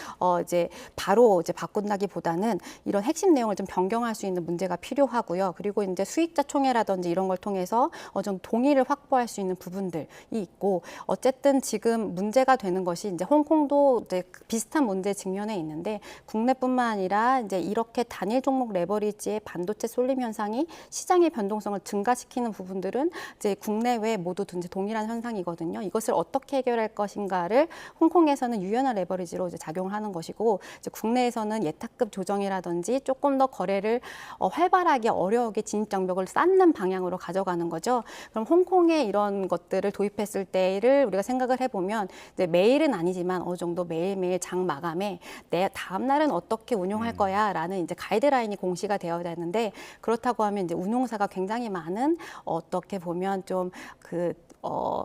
이제 바로 이제 바꾼다기보다는 이런 핵심 내용을 좀 변경할 수 있는 문제가 필요하고요. 그리고 이제 수익자 총회라든지 이런 걸 통해서 어느 정도 동의를 확보할 수 있는 부분들이 있고 어쨌든 지금 문제가 되는 것이 이제 홍콩도 이제 비슷한 문제에 직면해 있는데 국내뿐만 아니라 이제 이렇게 단일 종목 레버리지의 반도체 쏠림 현상이 시장의 변동성을 증가시키는 부분들은 이제 국내외 모두 이제 동일한 현상이거든요. 이것을 어떻게 해결할 것인가를 홍콩에서는 유연한 레버리지로 이제 작용하는 것이고 이제 국내에서는 예탁급 조정이라든지 조금 더 거래를 활발하게 어려우게 진입 장벽을 쌓는 방향으로 가져가는 거죠. 그럼 홍콩에 이런 것들을 도입했을 때를 우리가 생각을 해보면 이제 매일은 아니지만 어느 정도 매일매일 장 마감에 내 다음 날은 어떻게 운용할 거야라는 이제 가이드라인이 공시가 되어야 되는데 그렇다고 하면 이제 운용사가 굉장히 많은 어떻게 보면 좀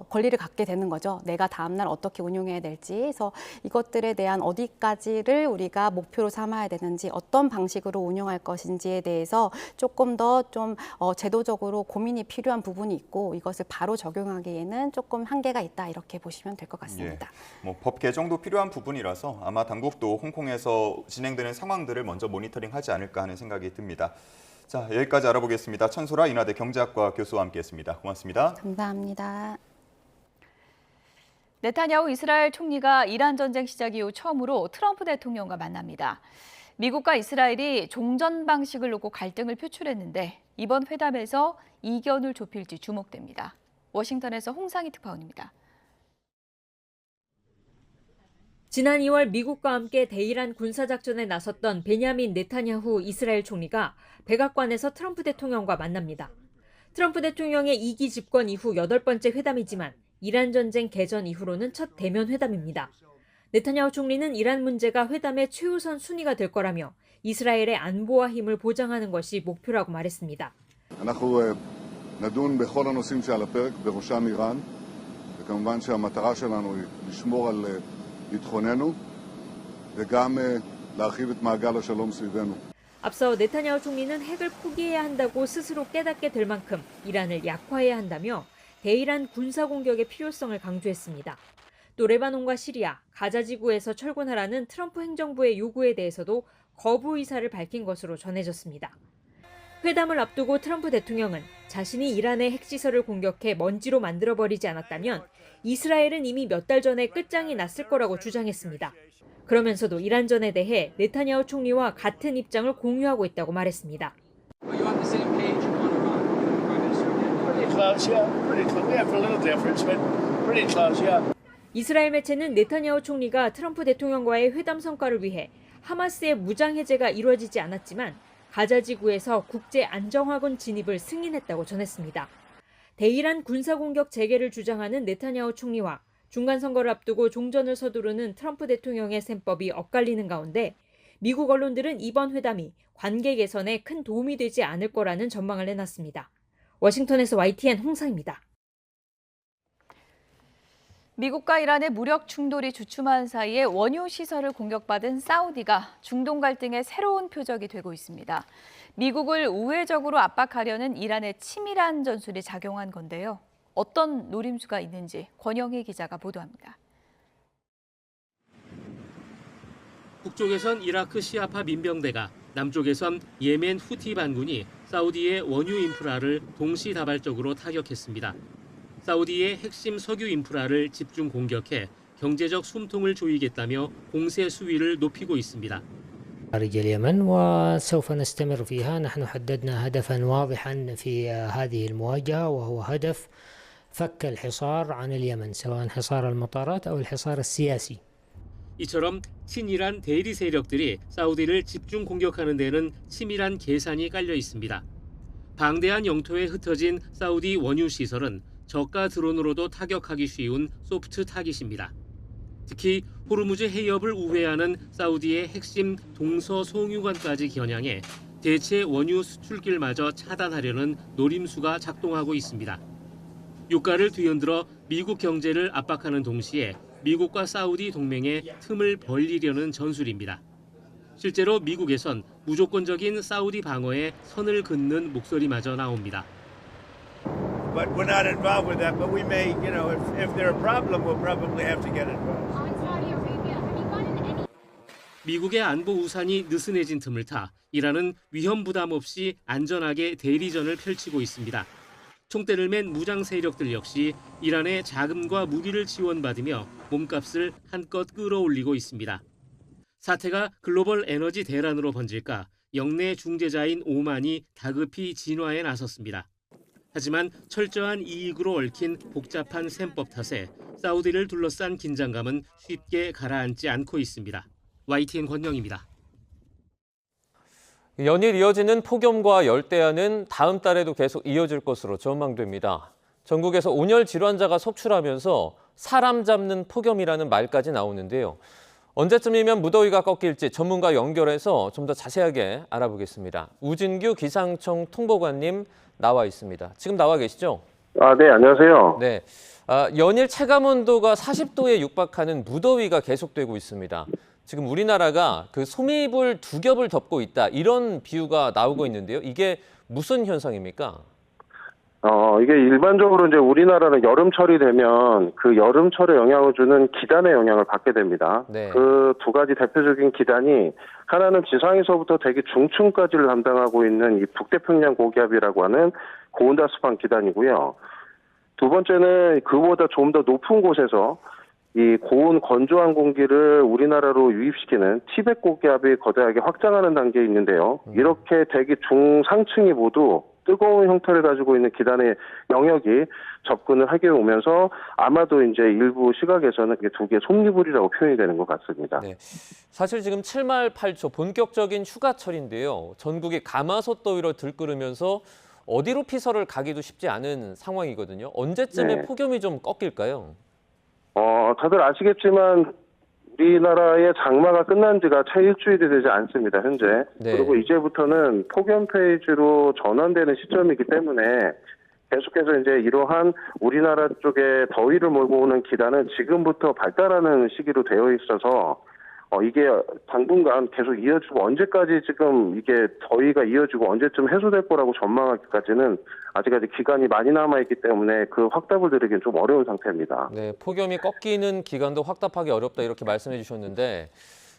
권리를 갖게 되는 거죠. 내가 다음날 어떻게 운용해야 될지. 그래서 이것들에 대한 어디까지를 우리가 목표로 삼아야 되는지 어떤 방식으로 운용할 것인지에 대해서 조금 더 좀 제도적으로 고민이 필요한 부분이 있고 이것을 바로 적용하기에는 조금 한계가 있다 이렇게 보시면 될 것 같습니다. 예, 법 개정도 필요한 부분이라서 아마 당국도 홍콩에서 진행되는 상황들을 먼저 모니터링하지 않을까 하는 생각이 듭니다. 자, 여기까지 알아보겠습니다. 천소라 인하대 경제학과 교수와 함께했습니다. 고맙습니다. 감사합니다. 네타냐후 이스라엘 총리가 이란 전쟁 시작 이후 처음으로 트럼프 대통령과 만납니다. 미국과 이스라엘이 종전 방식을 놓고 갈등을 표출했는데 이번 회담에서 이견을 좁힐지 주목됩니다. 워싱턴에서 홍상희 특파원입니다. 지난 2월 미국과 함께 대이란 군사작전에 나섰던 베냐민 네타냐후 이스라엘 총리가 백악관에서 트럼프 대통령과 만납니다. 트럼프 대통령의 2기 집권 이후 8번째 회담이지만 이란 전쟁 개전 이후로는 첫 대면 회담입니다. 네타냐후 총리는 이란 문제가 회담의 최우선 순위가 될 거라며 이스라엘의 안보와 힘을 보장하는 것이 목표라고 말했습니다. אנחנו נדון בכל הנושאים שעל הפרק, בראשם איראן, וכמובן שהמטרה שלנו היא לשמור על ביטחוננו וגם להרחיב את מעגל השלום סביבנו. 앞서 네타냐후 총리는 핵을 포기해야 한다고 스스로 깨닫게 될 만큼 이란을 약화해야 한다며 대이란 군사 공격의 필요성을 강조했습니다. 또 레바논과 시리아, 가자 지구에서 철군하라는 트럼프 행정부의 요구에 대해서도 거부 의사를 밝힌 것으로 전해졌습니다. 회담을 앞두고 트럼프 대통령은 자신이 이란의 핵시설을 공격해 먼지로 만들어버리지 않았다면 이스라엘은 이미 몇 달 전에 끝장이 났을 거라고 주장했습니다. 그러면서도 이란전에 대해 네타냐후 총리와 같은 입장을 공유하고 있다고 말했습니다. 이스라엘 매체는 네타냐후 총리가 트럼프 대통령과의 회담 성과를 위해 하마스의 무장 해제가 이루어지지 않았지만 가자 지구에서 국제 안정화군 진입을 승인했다고 전했습니다. 대이란 군사공격 재개를 주장하는 네타냐후 총리와 중간 선거를 앞두고 종전을 서두르는 트럼프 대통령의 셈법이 엇갈리는 가운데 미국 언론들은 이번 회담이 관계 개선에 큰 도움이 되지 않을 거라는 전망을 내놨습니다. 워싱턴에서 YTN 홍상입니다. 미국과 이란의 무력 충돌이 주춤한 사이에 원유 시설을 공격받은 사우디가 중동 갈등의 새로운 표적이 되고 있습니다. 미국을 우회적으로 압박하려는 이란의 치밀한 전술이 작용한 건데요. 어떤 노림수가 있는지 권영희 기자가 보도합니다. 북쪽에선 이라크 시아파 민병대가, 남쪽에선 예멘 후티 반군이 사우디의 원유 인프라를 동시다발적으로 타격했습니다. 사우디의 핵심 석유 인프라를 집중 공격해 경제적 숨통을 조이겠다며 공세 수위를 높이고 있습니다. خارج اليمن وسوف نستمر فيها. نحن حددنا هدفا واضحا في هذه المواجهة وهو هدف فك الحصار عن اليمن سواء حصار المطارات أو الحصار السياسي. 이처럼 친이란 대리 세력들이 사우디를 집중 공격하는 데는 치밀한 계산이 깔려 있습니다. 방대한 영토에 흩어진 사우디 원유 시설은 저가 드론으로도 타격하기 쉬운 소프트 타깃입니다. 특히 호르무즈 해협을 우회하는 사우디의 핵심 동서송유관까지 겨냥해 대체 원유 수출길마저 차단하려는 노림수가 작동하고 있습니다. 유가를 뒤흔들어 미국 경제를 압박하는 동시에 미국과 사우디 동맹에 틈을 벌리려는 전술입니다. 실제로 미국에선 무조건적인 사우디 방어에 선을 긋는 목소리마저 나옵니다. But we're not involved with that. But we may, if there's a problem, we'll probably have to get involved. 미국의 안보 우산이 느슨해진 틈을 타 이란은 위험 부담 없이 안전하게 대리전을 펼치고 있습니다. 총대를 맨 무장 세력들 역시 이란의 자금과 무기를 지원받으며 몸값을 한껏 끌어올리고 있습니다. 사태가 글로벌 에너지 대란으로 번질까 영내 중재자인 오만이 다급히 진화에 나섰습니다. 하지만 철저한 이익으로 얽힌 복잡한 셈법 탓에 사우디를 둘러싼 긴장감은 쉽게 가라앉지 않고 있습니다. YTN 권영입니다. 연일 이어지는 폭염과 열대야는 다음 달에도 계속 이어질 것으로 전망됩니다. 전국에서 온열 질환자가 속출하면서 사람 잡는 폭염이라는 말까지 나오는데요. 언제쯤이면 무더위가 꺾일지 전문가 연결해서 좀 더 자세하게 알아보겠습니다. 우진규 기상청 통보관님 나와 있습니다. 지금 나와 계시죠? 네, 안녕하세요. 네, 연일 체감온도가 40도에 육박하는 무더위가 계속되고 있습니다. 지금 우리나라가 그 소미불 두 겹을 덮고 있다 이런 비유가 나오고 있는데요. 이게 무슨 현상입니까? 이게 일반적으로 이제 우리나라는 여름철이 되면 그 여름철에 영향을 주는 기단의 영향을 받게 됩니다. 네. 그 두 가지 대표적인 기단이 하나는 지상에서부터 대기 중층까지를 담당하고 있는 이 북태평양 고기압이라고 하는 고온다습한 기단이고요. 두 번째는 그보다 좀 더 높은 곳에서 이 고온 건조한 공기를 우리나라로 유입시키는 티벳 고기압이 거대하게 확장하는 단계에 있는데요. 이렇게 대기 중상층이 모두 뜨거운 형태를 가지고 있는 기단의 영역이 접근을 하게 오면서 아마도 이제 일부 시각에서는 이게 두 개의 솜니불이라고 표현이 되는 것 같습니다. 네. 사실 지금 7말 8초 본격적인 휴가철인데요. 전국이 가마솥 더위로 들끓으면서 어디로 피서를 가기도 쉽지 않은 상황이거든요. 언제쯤에 네. 폭염이 좀 꺾일까요? 다들 아시겠지만 우리나라의 장마가 끝난 지가 채 일주일이 되지 않습니다, 현재. 네. 그리고 이제부터는 폭염 페이지로 전환되는 시점이기 때문에 계속해서 이제 이러한 우리나라 쪽에 더위를 몰고 오는 기단은 지금부터 발달하는 시기로 되어 있어서 이게 당분간 계속 이어지고 언제까지 지금 이게 더위가 이어지고 언제쯤 해소될 거라고 전망하기까지는 아직까지 기간이 많이 남아있기 때문에 그 확답을 드리기는 좀 어려운 상태입니다. 네, 폭염이 꺾이는 기간도 확답하기 어렵다 이렇게 말씀해 주셨는데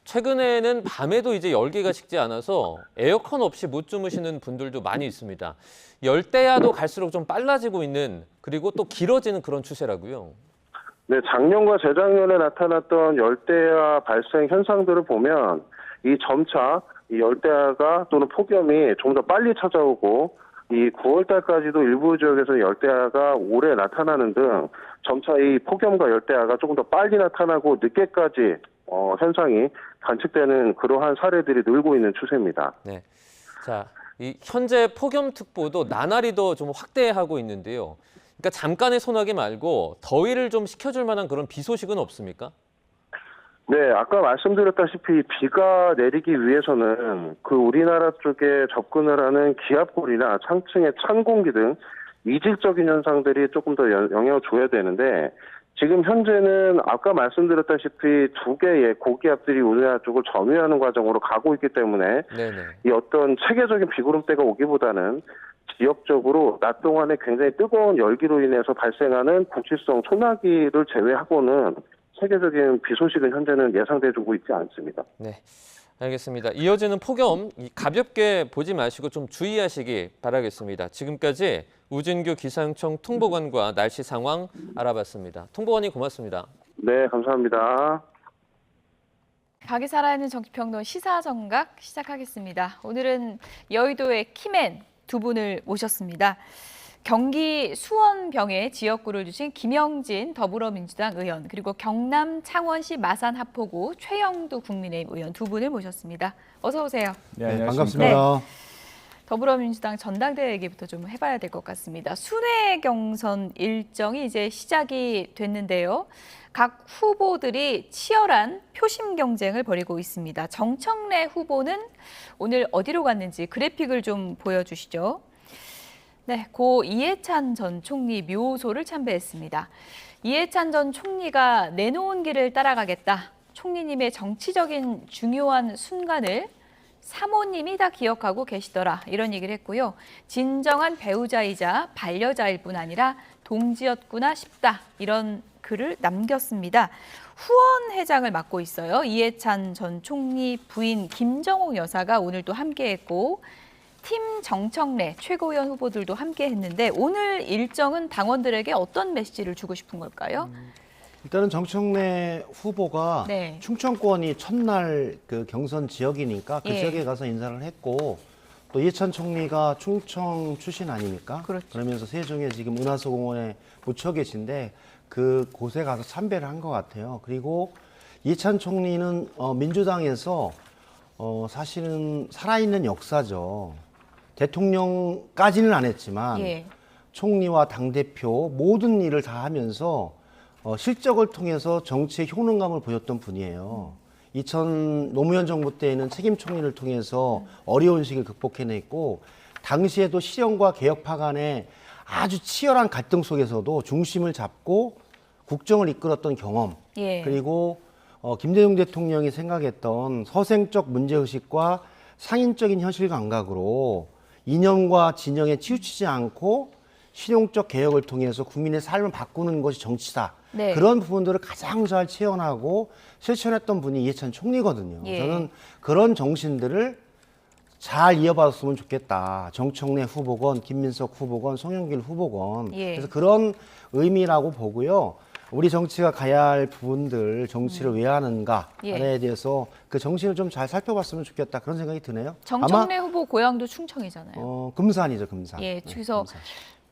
최근에는 밤에도 이제 열기가 식지 않아서 에어컨 없이 못 주무시는 분들도 많이 있습니다. 열대야도 갈수록 좀 빨라지고 있는 그리고 또 길어지는 그런 추세라고요. 네, 작년과 재작년에 나타났던 열대야 발생 현상들을 보면 이 점차 이 열대야가 또는 폭염이 좀 더 빨리 찾아오고 이 9월 달까지도 일부 지역에서 열대야가 오래 나타나는 등 점차 이 폭염과 열대야가 조금 더 빨리 나타나고 늦게까지 현상이 관측되는 그러한 사례들이 늘고 있는 추세입니다. 네, 자, 이 현재 폭염특보도 나날이 더 좀 확대하고 있는데요. 그러니까 잠깐의 소나기 말고 더위를 좀 식혀줄 만한 그런 비 소식은 없습니까? 네, 아까 말씀드렸다시피 비가 내리기 위해서는 그 우리나라 쪽에 접근을 하는 기압골이나 상층의 찬 공기 등 이질적인 현상들이 조금 더 영향을 줘야 되는데 지금 현재는 아까 말씀드렸다시피 두 개의 고기압들이 우리나라 쪽을 점유하는 과정으로 가고 있기 때문에 네네. 이 어떤 체계적인 비구름대가 오기보다는 지역적으로 낮 동안에 굉장히 뜨거운 열기로 인해서 발생하는 국지성 소나기를 제외하고는 세계적인 비 소식은 현재는 예상되고 있지 않습니다. 네, 알겠습니다. 이어지는 폭염 가볍게 보지 마시고 좀 주의하시기 바라겠습니다. 지금까지 우진규 기상청 통보관과 날씨 상황 알아봤습니다. 통보관님 고맙습니다. 네, 감사합니다. 가게 살아있는 정치평론 시사정각 시작하겠습니다. 오늘은 여의도의 키맨 두 분을 모셨습니다. 경기 수원병에 지역구를 주신 김영진 더불어민주당 의원, 그리고 경남 창원시 마산 하포구 최영두 국민의힘 의원 두 분을 모셨습니다. 어서 오세요. 네, 반갑습니다. 네. 더불어민주당 전당대회 얘기부터 좀 해봐야 될 것 같습니다. 순회 경선 일정이 이제 시작이 됐는데요. 각 후보들이 치열한 표심 경쟁을 벌이고 있습니다. 정청래 후보는 오늘 어디로 갔는지 그래픽을 좀 보여주시죠. 네, 고 이해찬 전 총리 묘소를 참배했습니다. 이해찬 전 총리가 내놓은 길을 따라가겠다. 총리님의 정치적인 중요한 순간을 사모님이 다 기억하고 계시더라. 이런 얘기를 했고요. 진정한 배우자이자 반려자일 뿐 아니라 동지였구나 싶다. 이런 글을 남겼습니다. 후원회장을 맡고 있어요. 이해찬 전 총리 부인 김정옥 여사가 오늘 또 함께했고 팀 정청래 최고위원 후보들도 함께했는데 오늘 일정은 당원들에게 어떤 메시지를 주고 싶은 걸까요? 일단은 정청래 후보가 네. 충청권이 첫날 그 경선 지역이니까 그 예. 지역에 가서 인사를 했고 또 이해찬 총리가 충청 출신 아닙니까? 그렇죠. 그러면서 세종에 지금 은하수공원에 묻혀 계신데 그 곳에 가서 참배를 한 것 같아요. 그리고 이해찬 총리는 민주당에서 사실은 살아있는 역사죠. 대통령까지는 안 했지만 예. 총리와 당대표 모든 일을 다 하면서 실적을 통해서 정치의 효능감을 보였던 분이에요. 노무현 정부 때에는 책임 총리를 통해서 어려운 시기를 극복해냈고 당시에도 실현과 개혁파 간의 아주 치열한 갈등 속에서도 중심을 잡고 국정을 이끌었던 경험 예. 그리고 김대중 대통령이 생각했던 서생적 문제의식과 상인적인 현실 감각으로 이념과 진영에 치우치지 않고 실용적 개혁을 통해서 국민의 삶을 바꾸는 것이 정치다. 네. 그런 부분들을 가장 잘 체현하고 실천했던 분이 이해찬 총리거든요. 예. 저는 그런 정신들을 잘 이어받았으면 좋겠다. 정청래 후보건, 김민석 후보건, 송영길 후보건. 예. 그래서 그런 의미라고 보고요. 우리 정치가 가야 할 부분들, 정치를 왜 하는가에 예. 대해서 그 정신을 좀 잘 살펴봤으면 좋겠다. 그런 생각이 드네요. 정청래 후보 고향도 충청이잖아요. 금산이죠, 금산. 예, 네, 그래서 금산.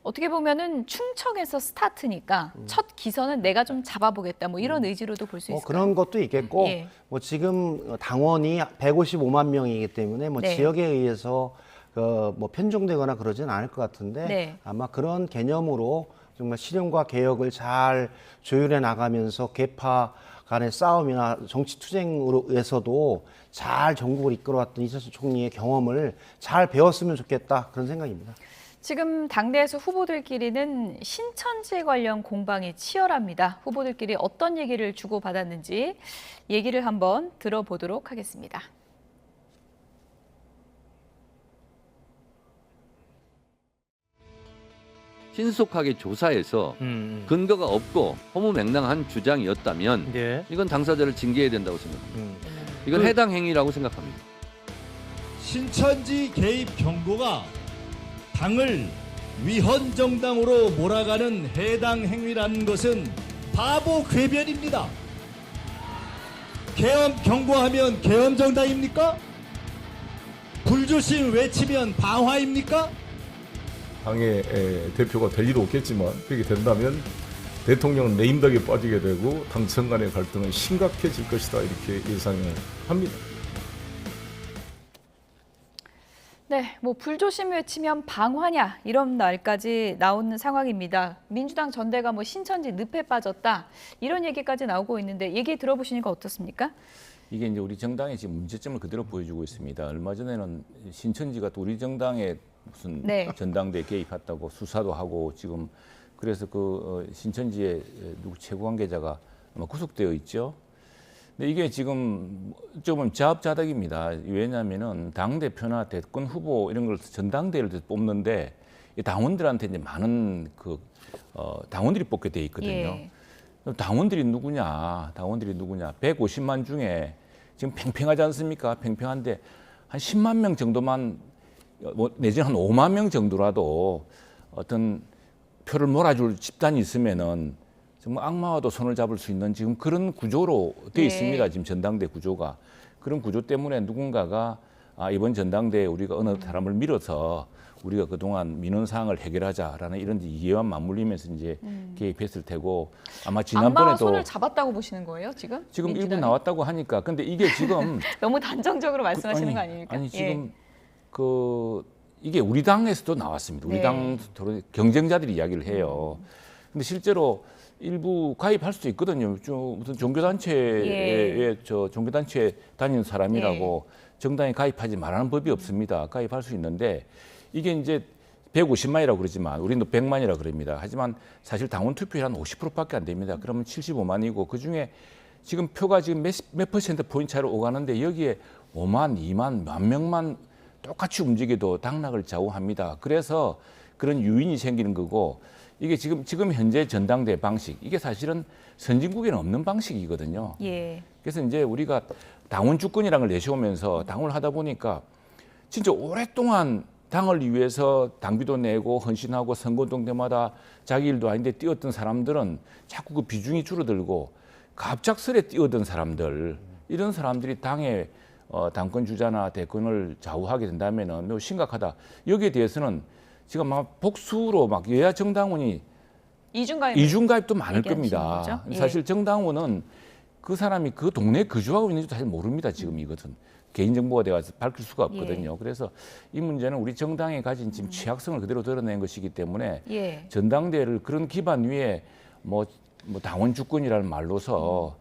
어떻게 보면은 충청에서 스타트니까 첫 기선은 내가 좀 잡아보겠다. 뭐 이런 의지로도 볼 수 있을까요? 그런 것도 있겠고, 예. 뭐 지금 당원이 155만 명이기 때문에 뭐 네. 지역에 의해서 뭐 편중되거나 그러진 않을 것 같은데 네. 아마 그런 개념으로 정말 실현과 개혁을 잘 조율해 나가면서 계파 간의 싸움이나 정치 투쟁으로에서도 잘 전국을 이끌어왔던 이철수 총리의 경험을 잘 배웠으면 좋겠다 그런 생각입니다. 지금 당내에서 후보들끼리는 신천지 관련 공방이 치열합니다. 후보들끼리 어떤 얘기를 주고받았는지 얘기를 한번 들어보도록 하겠습니다. 신속하게 조사해서 근거가 없고 허무맹랑한 주장이었다면 예. 이건 당사자를 징계해야 된다고 생각합니다. 이건 해당 행위라고 생각합니다. 신천지 개입 경고가 당을 위헌 정당으로 몰아가는 해당 행위라는 것은 바보 궤변입니다. 계엄 경고하면 계엄 정당입니까? 불조심 외치면 방화입니까? 당의 대표가 될 일은 없겠지만 그렇게 된다면 대통령 레임덕에 빠지게 되고 당청 간의 갈등은 심각해질 것이다 이렇게 예상을 합니다. 네, 뭐 불조심 외치면 방화냐 이런 말까지 나오는 상황입니다. 민주당 전대가 뭐 신천지 늪에 빠졌다 이런 얘기까지 나오고 있는데 얘기 들어보시니까 어떻습니까? 이게 이제 우리 정당의 지금 문제점을 그대로 보여주고 있습니다. 얼마 전에는 신천지가 또 우리 정당에 무슨 네. 전당대에 개입했다고 수사도 하고 지금 그래서 그 신천지의 누구 최고 관계자가 아마 구속되어 있죠. 근데 이게 지금 좀 자업자득입니다. 왜냐하면은 당 대표나 대권 후보 이런 걸 전당대회를 뽑는데 당원들한테 이제 많은 당원들이 뽑게 돼 있거든요. 예. 당원들이 누구냐? 150만 중에 지금 팽팽하지 않습니까? 팽팽한데 한 10만 명 정도만 내지는 한 5만 명 정도라도 어떤 표를 몰아줄 집단이 있으면은 정말 악마와도 손을 잡을 수 있는 지금 그런 구조로 되어 있습니다. 지금 전당대 구조가. 그런 구조 때문에 누군가가 이번 전당대에 우리가 어느 사람을 밀어서 우리가 그동안 민원사항을 해결하자라는 이런 이해와 맞물리면서 이제 개입했을 테고 아마 악마와 지난번에도 손을 잡았다고 보시는 거예요, 지금? 지금 일부 민주당이? 나왔다고 하니까 근데 이게 지금 너무 단정적으로 말씀하시는 거 아닙니까? 아니 지금 이게 우리 당에서도 나왔습니다. 우리 당 경쟁자들이 이야기를 해요. 근데 실제로 일부 가입할 수도 있거든요. 무슨 종교단체에 종교단체 다니는 사람이라고 정당에 가입하지 말라는 법이 없습니다. 가입할 수 있는데 이게 이제 150만이라고 그러지만 우리는 100만이라고 그럽니다. 하지만 사실 당원 투표율 한 50%밖에 안 됩니다. 그러면 75만이고 그중에 지금 표가 지금 몇 퍼센트 포인트 차이로 오가는데 여기에 5만, 2만, 만 명만 똑같이 움직여도 당락을 좌우합니다. 그래서 그런 유인이 생기는 거고 이게 지금 현재 전당대 방식 이게 사실은 선진국에는 없는 방식이거든요. 그래서 이제 우리가 당원 주권이라는 걸 내세우면서 당원을 하다 보니까 진짜 오랫동안 당을 위해서 당비도 내고 헌신하고 선거운동 때마다 자기 일도 아닌데 뛰었던 사람들은 자꾸 그 비중이 줄어들고 갑작스레 뛰어든 사람들 이런 사람들이 당의 당권 주자나 대권을 좌우하게 된다면은 매우 심각하다. 여기에 대해서는 지금 막 복수로 막 여야 정당원이 이중가입도 많을 겁니다. 사실 정당원은 그 사람이 그 동네에 거주하고 있는지도 사실 모릅니다. 지금 이것은 개인정보가 돼서 밝힐 수가 없거든요. 그래서 이 문제는 우리 정당에 가진 지금 취약성을 그대로 드러낸 것이기 때문에 전당대회를 그런 기반 위에 뭐 당원 주권이라는 말로서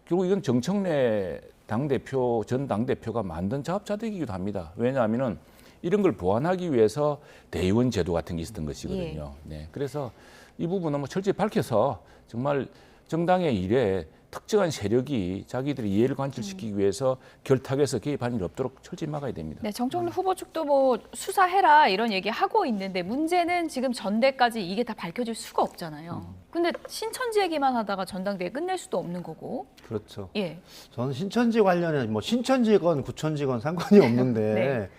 결국 이건 정청래 당대표 전 당대표가 만든 자업자득이기도 합니다. 왜냐하면은 이런 걸 보완하기 위해서 대의원 제도 같은 게 있었던 것이거든요. 그래서 이 부분은 뭐 철저히 밝혀서 정말 정당의 일에 특정한 세력이 자기들의 이해를 관철시키기 위해서 결탁해서 개입하는 일 없도록 철저히 막아야 됩니다. 네, 정청래 후보 측도 뭐 수사해라 이런 얘기 하고 있는데 문제는 지금 전대까지 이게 다 밝혀질 수가 없잖아요. 근데 신천지 얘기만 하다가 전당대회 끝낼 수도 없는 거고. 그렇죠. 저는 신천지 관련해 뭐 신천지건 구천지건 상관이 없는데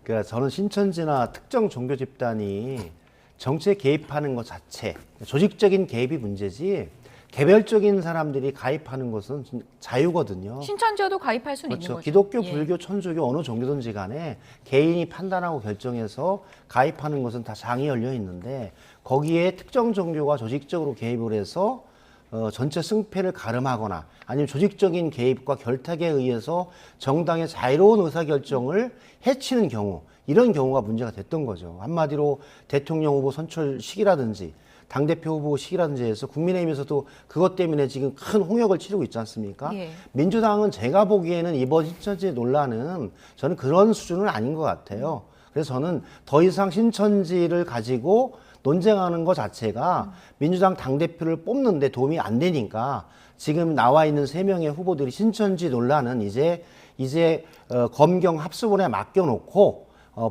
그러니까 저는 신천지나 특정 종교 집단이 정치에 개입하는 것 자체 조직적인 개입이 문제지 개별적인 사람들이 가입하는 것은 자유거든요. 신천지여도 가입할 수는 있는 거죠. 기독교, 불교, 천주교 어느 종교든지 간에 개인이 판단하고 결정해서 가입하는 것은 다 장이 열려 있는데 거기에 특정 종교가 조직적으로 개입을 해서 전체 승패를 가름하거나 아니면 조직적인 개입과 결탁에 의해서 정당의 자유로운 의사결정을 해치는 경우 이런 경우가 문제가 됐던 거죠. 한마디로 대통령 후보 선출 시기라든지 당대표 후보 시기라든지 해서 국민의힘에서도 그것 때문에 지금 큰 홍역을 치르고 있지 않습니까? 민주당은 제가 보기에는 이번 신천지 논란은 저는 그런 수준은 아닌 것 같아요. 그래서 저는 더 이상 신천지를 가지고 논쟁하는 것 자체가 민주당 당대표를 뽑는 데 도움이 안 되니까 지금 나와 있는 3명의 후보들이 신천지 논란은 이제 검경 합수본에 맡겨놓고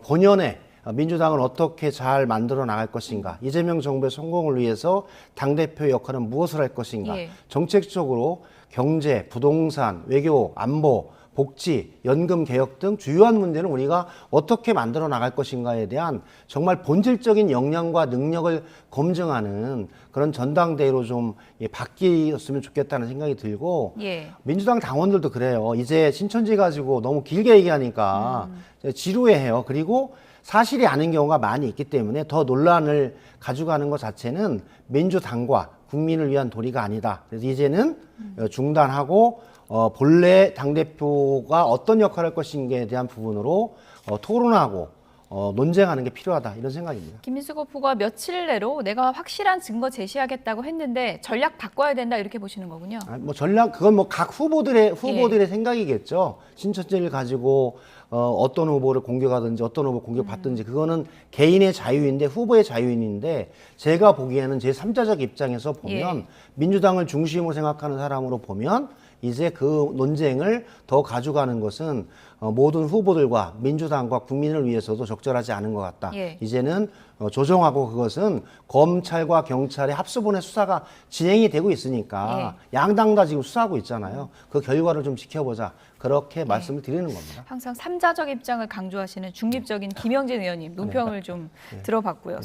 본연의 민주당을 어떻게 잘 만들어 나갈 것인가, 이재명 정부의 성공을 위해서 당대표 역할은 무엇을 할 것인가, 정책적으로 경제, 부동산, 외교, 안보, 복지, 연금 개혁 등 주요한 문제는 우리가 어떻게 만들어 나갈 것인가에 대한 정말 본질적인 역량과 능력을 검증하는 그런 전당대회로 좀 바뀌었으면 좋겠다는 생각이 들고 민주당 당원들도 그래요. 이제 신천지 가지고 너무 길게 얘기하니까 지루해해요. 그리고 사실이 아닌 경우가 많이 있기 때문에 더 논란을 가져가는 것 자체는 민주당과 국민을 위한 도리가 아니다. 그래서 이제는 중단하고 본래 당대표가 어떤 역할을 할 것인가에 대한 부분으로 토론하고 논쟁하는 게 필요하다 이런 생각입니다. 김민수 후보가 며칠 내로 내가 확실한 증거 제시하겠다고 했는데 전략 바꿔야 된다 이렇게 보시는 거군요. 뭐 전략 그건 뭐 각 후보들의 생각이겠죠. 신천지를 가지고 어떤 후보를 공격하든지 어떤 후보 공격받든지 그거는 개인의 자유인데 후보의 자유인인데 제가 보기에는 제 3자적 입장에서 보면 민주당을 중심으로 생각하는 사람으로 보면 이제 그 논쟁을 더 가져가는 것은 모든 후보들과 민주당과 국민을 위해서도 적절하지 않은 것 같다. 이제는 조정하고 그것은 검찰과 경찰의 합수본의 수사가 진행이 되고 있으니까 양당 다 지금 수사하고 있잖아요. 그 결과를 좀 지켜보자. 그렇게 말씀을 드리는 겁니다. 항상 삼자적 입장을 강조하시는 중립적인 김영진 의원님 논평을 좀 들어봤고요.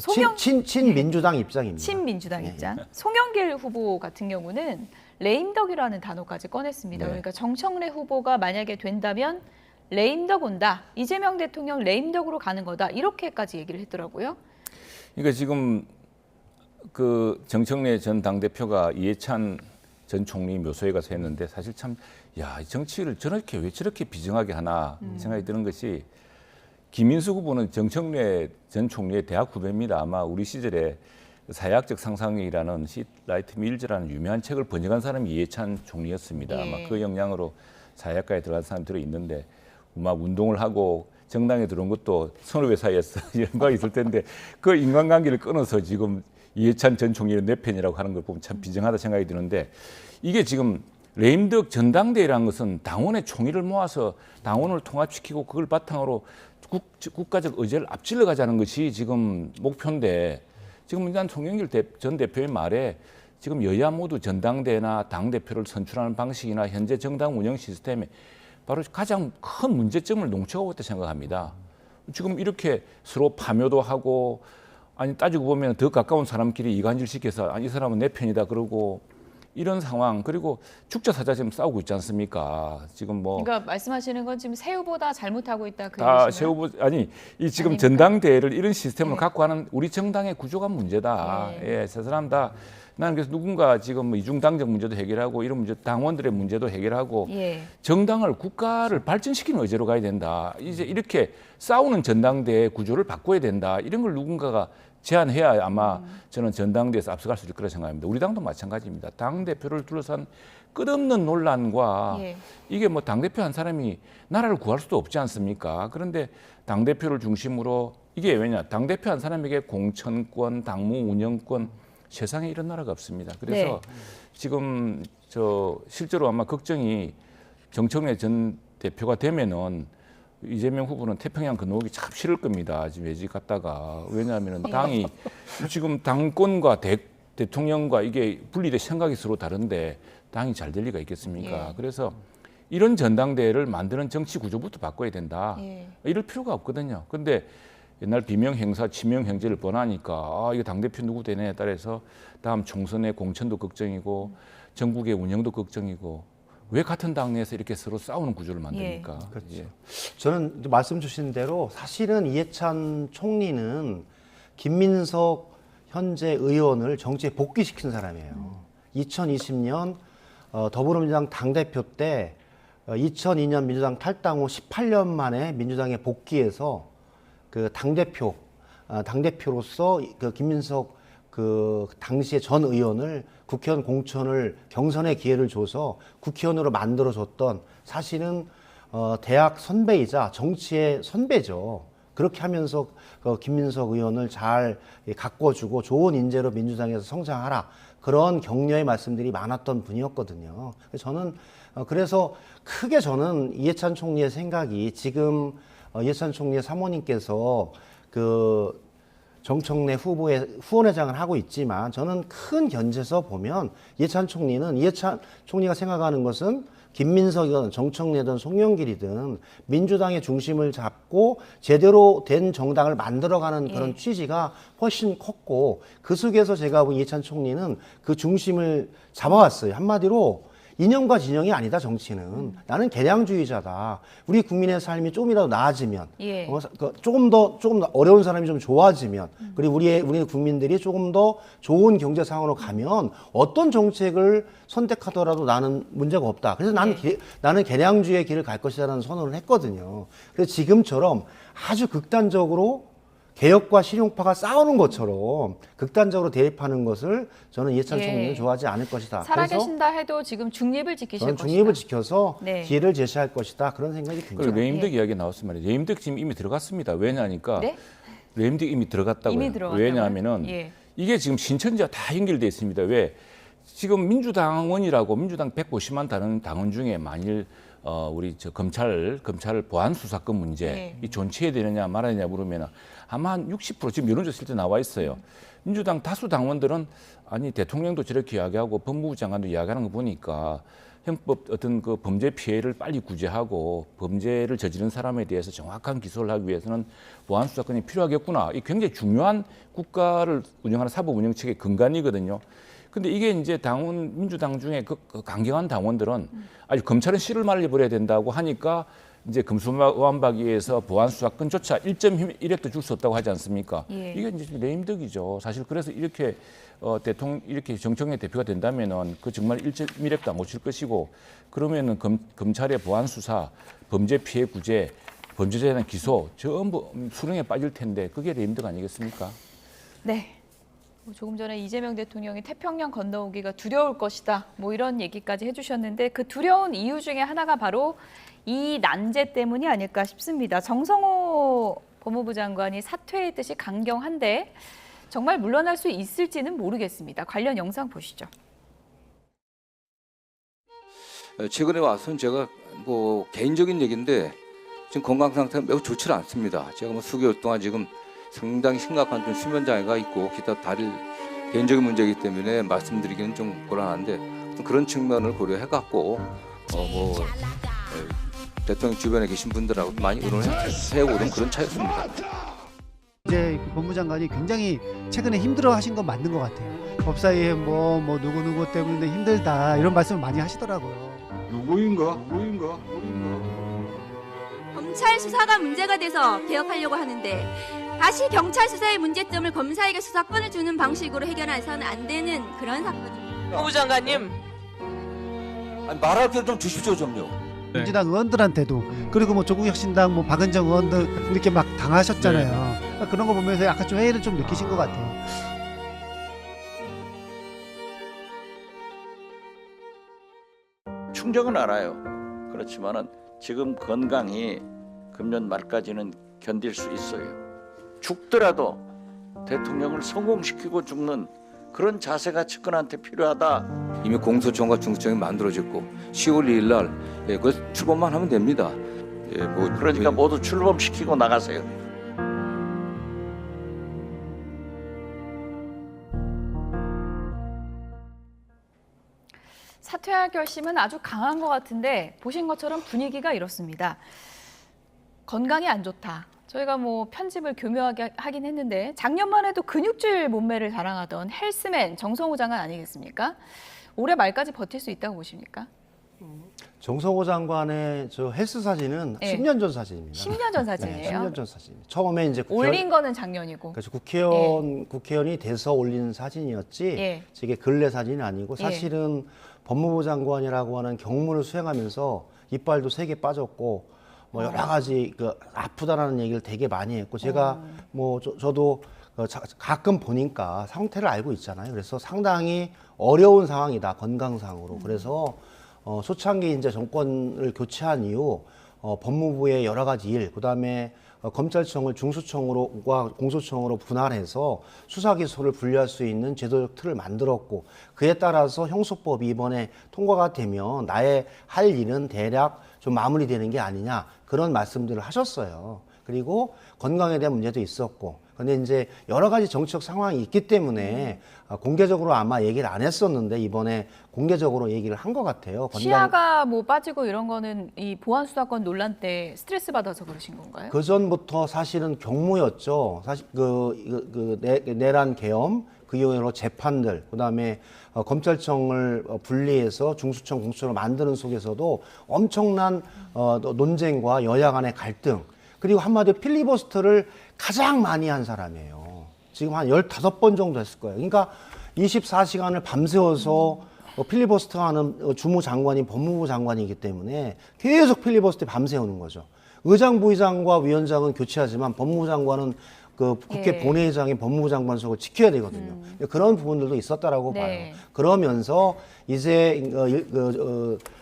친민주당 입장입니다. 친민주당 입장. 송영길 후보 같은 경우는 레임덕이라는 단어까지 꺼냈습니다. 그러니까 정청래 후보가 만약에 된다면 레임덕 온다. 이재명 대통령 레임덕으로 가는 거다. 이렇게까지 얘기를 했더라고요. 그러니까 지금 그 정청래 전 당대표가 이해찬 전 총리 묘소에 가서 했는데 사실 참, 야, 정치를 저렇게 왜 저렇게 비정하게 하나 생각이 드는 것이 김인수 후보는 정청래 전 총리의 대학 후배입니다. 아마 우리 시절에 사회학적 상상이라는 시라이트 밀즈라는 유명한 책을 번역한 사람이 이해찬 총리였습니다. 아마 그 영향으로 사회학과에 들어간 사람들이 있는데 막 운동을 하고 정당에 들어온 것도 선후배 사이에서 연관이 있을 텐데 그 인간관계를 끊어서 지금 이해찬 전 총리의 내 편이라고 하는 걸 보면 참 비정하다 생각이 드는데 이게 지금 레임덕 전당대회라는 것은 당원의 총의를 모아서 당원을 통합시키고 그걸 바탕으로 국가적 의제를 앞질러 가자는 것이 지금 목표인데 지금 일단 송영길 전 대표의 말에 지금 여야 모두 전당대회나 당대표를 선출하는 방식이나 현재 정당 운영 시스템에 바로 가장 큰 문제점을 농축하고 있다고 생각합니다. 지금 이렇게 서로 파묘도 하고 아니 따지고 보면 더 가까운 사람끼리 이간질시켜서 아니 이 사람은 내 편이다 그러고 이런 상황 그리고 죽자사자 지금 싸우고 있지 않습니까? 지금 뭐 그러니까 말씀하시는 건 지금 새 후보다 잘못하고 있다 그 다 얘기신가요? 새 후보 아니 이 지금 아닙니까? 전당대회를 이런 시스템을 갖고 하는 우리 정당의 구조가 문제다. 예, 세 사람 다 나는 그래서 누군가 지금 뭐 이중당적 문제도 해결하고 이런 문제 당원들의 문제도 해결하고 정당을 국가를 발전시키는 의제로 가야 된다. 이제 이렇게 싸우는 전당대회 구조를 바꿔야 된다. 이런 걸 누군가가 제안해야 아마 저는 전당대회에서 앞서갈 수 있을 거라 생각합니다. 우리 당도 마찬가지입니다. 당대표를 둘러싼 끝없는 논란과 이게 뭐 당대표 한 사람이 나라를 구할 수도 없지 않습니까? 그런데 당대표를 중심으로 이게 왜냐? 당대표 한 사람에게 공천권, 당무 운영권 세상에 이런 나라가 없습니다. 그래서 지금 저 실제로 아마 걱정이 정청래 전 대표가 되면은 이재명 후보는 태평양 건너오기 참 싫을 겁니다. 지금 외직 갔다가 왜냐하면 당이 지금 당권과 대통령과 이게 분리될 생각이 서로 다른데 당이 잘 될 리가 있겠습니까? 그래서 이런 전당대회를 만드는 정치 구조부터 바꿔야 된다. 이럴 필요가 없거든요. 근데 옛날 비명 행사, 치명 행제를 번하니까 아, 이거 당대표 누구 되냐에 따라서 다음 총선의 공천도 걱정이고 전국의 운영도 걱정이고 왜 같은 당내에서 이렇게 서로 싸우는 구조를 만듭니까? 그렇죠. 저는 말씀 주신 대로 사실은 이해찬 총리는 김민석 현재 의원을 정치에 복귀시킨 사람이에요. 2020년 더불어민주당 당대표 때 2002년 민주당 탈당 후 18년 만에 민주당에 복귀해서 그 당대표로서 그 김민석 그 당시의 전 의원을 국회의원 공천을 경선의 기회를 줘서 국회의원으로 만들어줬던 사실은 대학 선배이자 정치의 선배죠. 그렇게 하면서 김민석 의원을 잘 가꿔주고 좋은 인재로 민주당에서 성장하라. 그런 격려의 말씀들이 많았던 분이었거든요. 저는 그래서 크게 저는 이해찬 총리의 생각이 지금 이해찬 총리의 사모님께서 그 정청래 후보의 후원회장을 하고 있지만 저는 큰 견제에서 보면 이해찬 총리가 생각하는 것은 김민석이든 정청래든 송영길이든 민주당의 중심을 잡고 제대로 된 정당을 만들어가는 그런 취지가 훨씬 컸고 그 속에서 제가 본 이해찬 총리는 그 중심을 잡아왔어요. 한마디로 이념과 진영이 아니다 정치는. 나는 개량주의자다. 우리 국민의 삶이 조금이라도 나아지면 조금 더 어려운 사람이 좀 좋아지면 그리고 우리 국민들이 조금 더 좋은 경제 상황으로 가면 어떤 정책을 선택하더라도 나는 문제가 없다. 그래서 나는 개량주의의 길을 갈 것이라는 선언을 했거든요. 그래서 지금처럼 아주 극단적으로 개혁과 실용파가 싸우는 것처럼 극단적으로 대립하는 것을 저는 이해찬 총리는 좋아하지 않을 것이다. 살아계신다 해도 지금 중립을 지키실 저는 것이다. 중립을 지켜서 기회를 제시할 것이다. 그런 생각이 듭니다. 그리고 레임덕 이야기 나왔으면 말이에요. 레임덕 지금 이미 들어갔습니다. 왜냐하니까 레임덕 이미 들어갔다고요. 왜냐하면은 이게 지금 신천지와 다 연결돼 있습니다. 왜? 지금 민주당원이라고 민주당 150만 다른 당원 중에 만일 우리 검찰 보안 수사권 문제 이 존치해야 되느냐 말아야 되느냐 물으면 아마 한 60% 지금 여론조사 실제 나와 있어요. 민주당 다수 당원들은 아니 대통령도 저렇게 이야기하고 법무부 장관도 이야기하는 거 보니까 형법 어떤 그 범죄 피해를 빨리 구제하고 범죄를 저지른 사람에 대해서 정확한 기소를 하기 위해서는 보안 수사권이 필요하겠구나. 이 굉장히 중요한 국가를 운영하는 사법 운영체계 근간이거든요. 근데 이게 이제 민주당 중에 그 강경한 당원들은 아니 검찰은 씨를 말려버려야 된다고 하니까 이제 금수완박위에서 보안 수사권조차 1.1획도 줄 수 없다고 하지 않습니까? 이게 이제 레임덕이죠. 사실 그래서 이렇게 대통령 이렇게 정청래 대표가 된다면은 그 정말 1.1획도 안 고칠 것이고 그러면은 검찰의 보안 수사, 범죄 피해 구제, 범죄자에 대한 기소 전부 수렁에 빠질 텐데 그게 레임덕 아니겠습니까? 네. 조금 전에 이재명 대통령이 태평양 건너오기가 두려울 것이다. 뭐 이런 얘기까지 해주셨는데 그 두려운 이유 중에 하나가 바로 이 난제 때문이 아닐까 싶습니다. 정성호 법무부 장관이 사퇴의 뜻이 강경한데 정말 물러날 수 있을지는 모르겠습니다. 관련 영상 보시죠. 최근에 와서는 제가 뭐 개인적인 얘기인데 지금 건강 상태가 매우 좋지 않습니다. 제가 뭐 수개월 동안 지금 상당히 심각한 좀 수면 장애가 있고 기타 다른 개인적인 문제이기 때문에 말씀드리기는 좀 곤란한데 그런 측면을 고려해 갖고 대통령 주변에 계신 분들하고 많이 의논을 해오던 그런 차였습니다. 이제 법무장관이 굉장히 최근에 힘들어하신 건 맞는 것 같아요. 법사위에 뭐 누구 때문에 힘들다 이런 말씀을 많이 하시더라고요. 누구인가? 검찰 수사가 문제가 돼서 개혁하려고 하는데 다시 경찰 수사의 문제점을 검사에게 수사권을 주는 방식으로 해결해서는 안 되는 그런 사건입니다. 법무부 장관님, 말할 기회를 좀 주십시오 좀요. 민주당 의원들한테도 그리고 뭐 조국혁신당 뭐 박은정 의원들 이렇게 막 당하셨잖아요. 그러니까 그런 거 보면서 약간 좀 회의를 좀 느끼신 것 같아요. 충격은 알아요. 그렇지만은 지금 건강이 금년 말까지는 견딜 수 있어요. 죽더라도 대통령을 성공시키고 죽는 그런 자세가 측근한테 필요하다. 이미 공소청과 중수청이 만들어졌고 10월 2일 날 그 출범만 하면 됩니다. 그러니까 모두 출범시키고 나가세요. 사퇴할 결심은 아주 강한 것 같은데 보신 것처럼 분위기가 이렇습니다. 건강이 안 좋다. 저희가 뭐 편집을 교묘하게 하긴 했는데 작년만 해도 근육질 몸매를 자랑하던 헬스맨 정성호 장관 아니겠습니까? 올해 말까지 버틸 수 있다고 보십니까? 정성호 장관의 저 헬스 사진은 10년 전 사진입니다. 10년 전 사진이에요? 네, 10년 전 사진입니다. 처음에 이제 올린 거는 작년이고. 그래서 국회의원이 돼서 올린 사진이었지. 이게 근래 사진이 아니고 사실은 법무부 장관이라고 하는 경무를 수행하면서 이빨도 3개 빠졌고 뭐 여러 가지 아프다라는 얘기를 되게 많이 했고 제가 뭐 저도 가끔 보니까 상태를 알고 있잖아요. 그래서 상당히 어려운 상황이다 건강상으로. 그래서 초창기 이제 정권을 교체한 이후 법무부의 여러 가지 일, 그다음에 검찰청을 중수청으로와 공소청으로 분할해서 수사 기소를 분리할 수 있는 제도적 틀을 만들었고 그에 따라서 형소법이 이번에 통과가 되면 나의 할 일은 대략 좀 마무리되는 게 아니냐 그런 말씀들을 하셨어요. 그리고 건강에 대한 문제도 있었고 근데 이제 여러 가지 정치적 상황이 있기 때문에 공개적으로 아마 얘기를 안 했었는데 이번에 공개적으로 얘기를 한 것 같아요. 시야가 뭐 빠지고 이런 거는 이 보안 수사권 논란 때 스트레스 받아서 그러신 건가요? 그 전부터 사실은 경무였죠. 사실 내란 계엄, 그 이후로 재판들, 그다음에 검찰청을 분리해서 중수청, 공수청을 만드는 속에서도 엄청난 논쟁과 여야 간의 갈등. 그리고 한마디로 필리버스터를 가장 많이 한 사람이에요. 지금 한 15번 정도 했을 거예요. 그러니까 24시간을 밤새워서 필리버스터하는 주무장관이 법무부 장관이기 때문에 계속 필리버스터 밤새우는 거죠. 의장, 부의장과 위원장은 교체하지만 법무부 장관은 그 국회 본회의장이 법무부 장관석을 지켜야 되거든요. 그런 부분들도 있었다라고 봐요. 그러면서 이제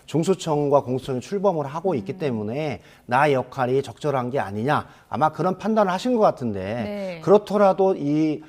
중수청과 공수청이 출범을 하고 있기 때문에 나의 역할이 적절한 게 아니냐 아마 그런 판단을 하신 것 같은데 그렇더라도 이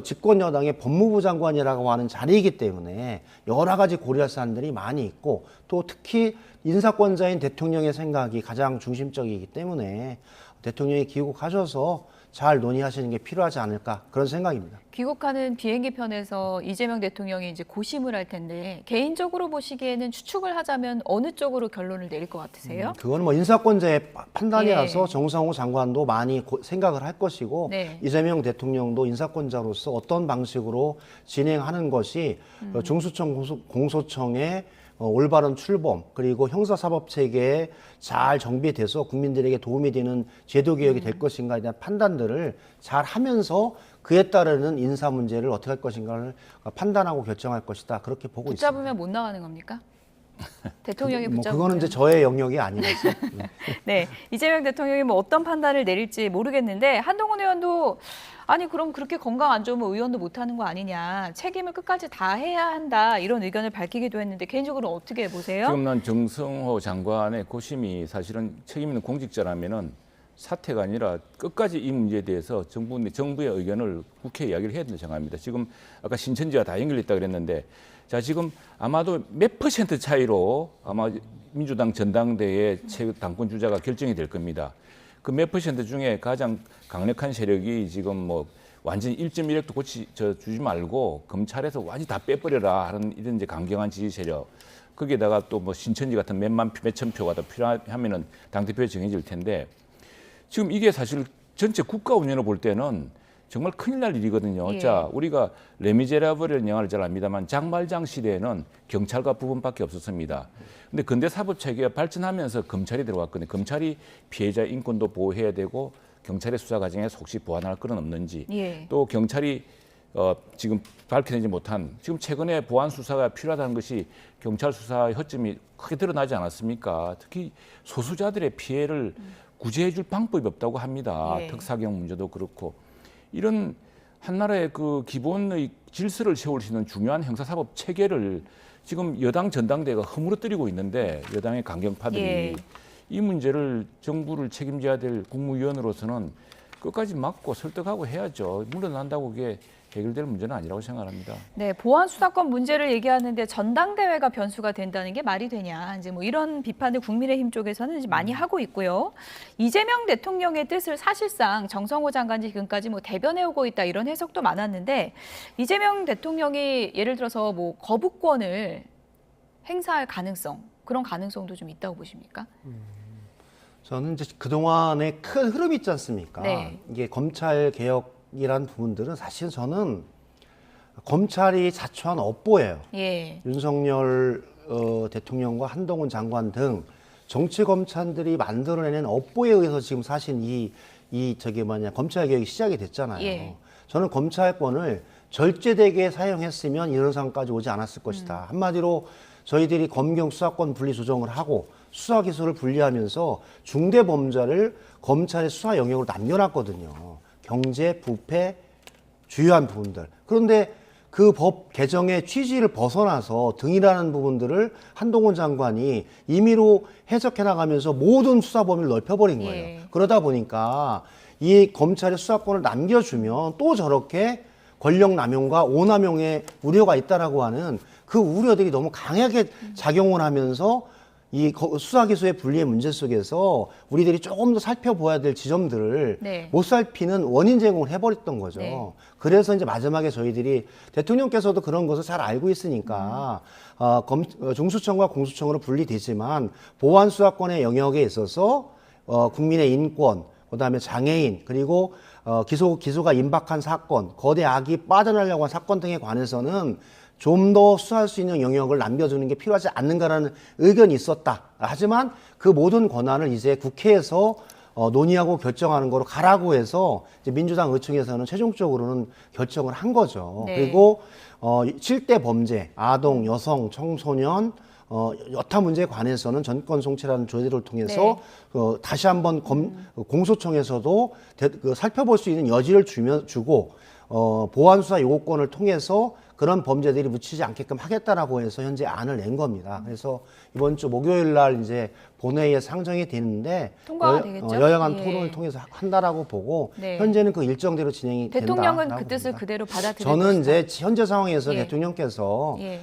집권 여당의 법무부 장관이라고 하는 자리이기 때문에 여러 가지 고려할 사안들이 많이 있고 또 특히 인사권자인 대통령의 생각이 가장 중심적이기 때문에 대통령이 귀국하셔서 잘 논의하시는 게 필요하지 않을까 그런 생각입니다. 귀국하는 비행기 편에서 이재명 대통령이 이제 고심을 할 텐데 개인적으로 보시기에는 추측을 하자면 어느 쪽으로 결론을 내릴 것 같으세요? 그건 뭐 인사권자의 판단이라서 예. 정성호 장관도 많이 생각을 할 것이고 네. 이재명 대통령도 인사권자로서 어떤 방식으로 진행하는 것이 중수청 공소청의 올바른 출범 그리고 형사사법체계에 잘 정비돼서 국민들에게 도움이 되는 제도개혁이 될 것인가에 대한 판단들을 잘 하면서 그에 따르는 인사 문제를 어떻게 할 것인가를 판단하고 결정할 것이다. 그렇게 보고 있습니다. 붙잡으면 못 나가는 겁니까? 대통령이 뭐 붙잡으면. 그거는 이제 저의 영역이 아니라서. 네, 이재명 대통령이 뭐 어떤 판단을 내릴지 모르겠는데 한동훈 의원도 아니 그럼 그렇게 건강 안 좋으면 의원도 못하는 거 아니냐, 책임을 끝까지 다 해야 한다 이런 의견을 밝히기도 했는데 개인적으로 어떻게 보세요? 지금 난 정성호 장관의 고심이 사실은 책임 있는 공직자라면은 사퇴가 아니라 끝까지 이 문제에 대해서 정부의 의견을 국회에 이야기를 해야 된다고 생각합니다. 지금 아까 신천지와 다 연결됐다 그랬는데 자 지금 아마도 몇 % 차이로 아마 민주당 전당대회 당권 주자가 결정이 될 겁니다. 그 몇 % 중에 가장 강력한 세력이 지금 뭐 완전히 1.1핵도 주지 말고 검찰에서 완전히 다 빼버려라 하는 이런 이제 강경한 지지 세력. 거기에다가 또 뭐 신천지 같은 몇천 표가 더 필요하면은 당대표에 정해질 텐데 지금 이게 사실 전체 국가 운영을 볼 때는 정말 큰일 날 일이거든요. 예. 자, 우리가 레미제라블이라는 영화를 잘 압니다만 장말장 시대에는 경찰과 부분밖에 없었습니다. 근데 근대 사법 체계가 발전하면서 검찰이 들어왔거든요. 검찰이 피해자 인권도 보호해야 되고 경찰의 수사 과정에 혹시 보완할 건 없는지 예. 또 경찰이 지금 밝혀내지 못한 지금 최근에 보안 수사가 필요하다는 것이 경찰 수사의 허점이 크게 드러나지 않았습니까? 특히 소수자들의 피해를 구제해 줄 방법이 없다고 합니다. 예. 특사경 문제도 그렇고 이런 한 나라의 그 기본의 질서를 세울 수 있는 중요한 형사사법 체계를 지금 여당 전당대회가 허물어뜨리고 있는데 여당의 강경파들이 예. 이 문제를 정부를 책임져야 될 국무위원으로서는 끝까지 막고 설득하고 해야죠. 물러난다고 그게 해결될 문제는 아니라고 생각합니다. 네, 보안 수사권 문제를 얘기하는데 전당대회가 변수가 된다는 게 말이 되냐, 이제 뭐 이런 비판을 국민의힘 쪽에서는 이제 많이 하고 있고요. 이재명 대통령의 뜻을 사실상 정성호 장관이 지금까지 뭐 대변해오고 있다 이런 해석도 많았는데 이재명 대통령이 예를 들어서 뭐 거부권을 행사할 가능성, 그런 가능성도 좀 있다고 보십니까? 저는 이제 그동안의 큰 흐름이 있지 않습니까? 네. 이게 검찰 개혁이란 부분들은 사실 저는 검찰이 자초한 업보예요. 예. 윤석열 대통령과 한동훈 장관 등 정치 검찰들이 만들어내는 업보에 의해서 지금 사실 검찰 개혁이 시작이 됐잖아요. 예. 저는 검찰권을 절제되게 사용했으면 이런 상황까지 오지 않았을 것이다. 한마디로 저희들이 검경 수사권 분리 조정을 하고 수사 기소를 분리하면서 중대 범죄를 검찰의 수사 영역으로 남겨놨거든요. 경제, 부패, 주요한 부분들. 그런데 그 법 개정의 취지를 벗어나서 등이라는 부분들을 한동훈 장관이 임의로 해석해 나가면서 모든 수사 범위를 넓혀버린 거예요. 예. 그러다 보니까 이 검찰의 수사권을 남겨주면 또 저렇게 권력 남용과 오남용의 우려가 있다라고 하는 그 우려들이 너무 강하게 작용을 하면서 이 수사 기소의 분리의 문제 속에서 우리들이 조금 더 살펴봐야 될 지점들을 네. 못 살피는 원인 제공을 해버렸던 거죠. 네. 그래서 이제 마지막에 저희들이 대통령께서도 그런 것을 잘 알고 있으니까 중수청과 공수청으로 분리되지만 보안 수사권의 영역에 있어서 국민의 인권, 그다음에 장애인 그리고 기소가 임박한 사건, 거대 악이 빠져나가려고 한 사건 등에 관해서는 좀 더 수사할 수 있는 영역을 남겨주는 게 필요하지 않는가라는 의견이 있었다. 하지만 그 모든 권한을 이제 국회에서 논의하고 결정하는 거로 가라고 해서 이제 민주당 의총에서는 최종적으로는 결정을 한 거죠. 네. 그리고 7대 범죄, 아동, 여성, 청소년, 여타 문제에 관해서는 전권 송치라는 조례를 통해서 네. 다시 한번 공소청에서도 살펴볼 수 있는 여지를 주고 보안 수사 요구권을 통해서 그런 범죄들이 묻히지 않게끔 하겠다라고 해서 현재 안을 낸 겁니다. 그래서 이번 주 목요일 날 이제 본회의에 상정이 되는데 통과가 되겠죠? 여야간 예. 토론을 통해서 한다라고 보고 네. 현재는 그 일정대로 진행이 대통령은 된다라고 그 뜻을 봅니다. 그대로 받아들일 저는 것이다. 이제 현재 상황에서 예. 대통령께서 예.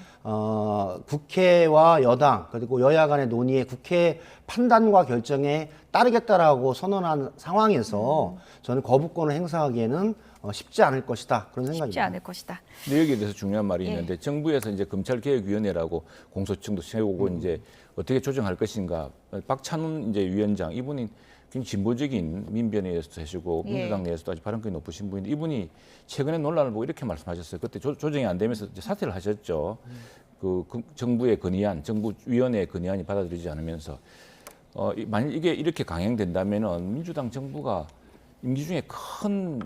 국회와 여당 그리고 여야 간의 논의에 국회 판단과 결정에 따르겠다라고 선언한 상황에서 저는 거부권을 행사하기에는 쉽지 않을 것이다 그런 생각입니다. 쉽지 않을 것이다. 근데 여기에 대해서 중요한 말이 예. 있는데 정부에서 이제 검찰개혁위원회라고 공소청도 세우고 이제 어떻게 조정할 것인가 박찬훈 이제 위원장 이분이 굉장히 진보적인 민변회에서도 하시고 예. 민주당 내에서도 아주 발언권이 높으신 분인데 이분이 최근에 논란을 보고 이렇게 말씀하셨어요. 그때 조정이 안 되면서 이제 사퇴를 하셨죠. 그 정부의 건의안, 정부위원회의 건의안이 받아들이지 않으면서 만약 이게 이렇게 강행된다면은 민주당 정부가 임기 중에 큰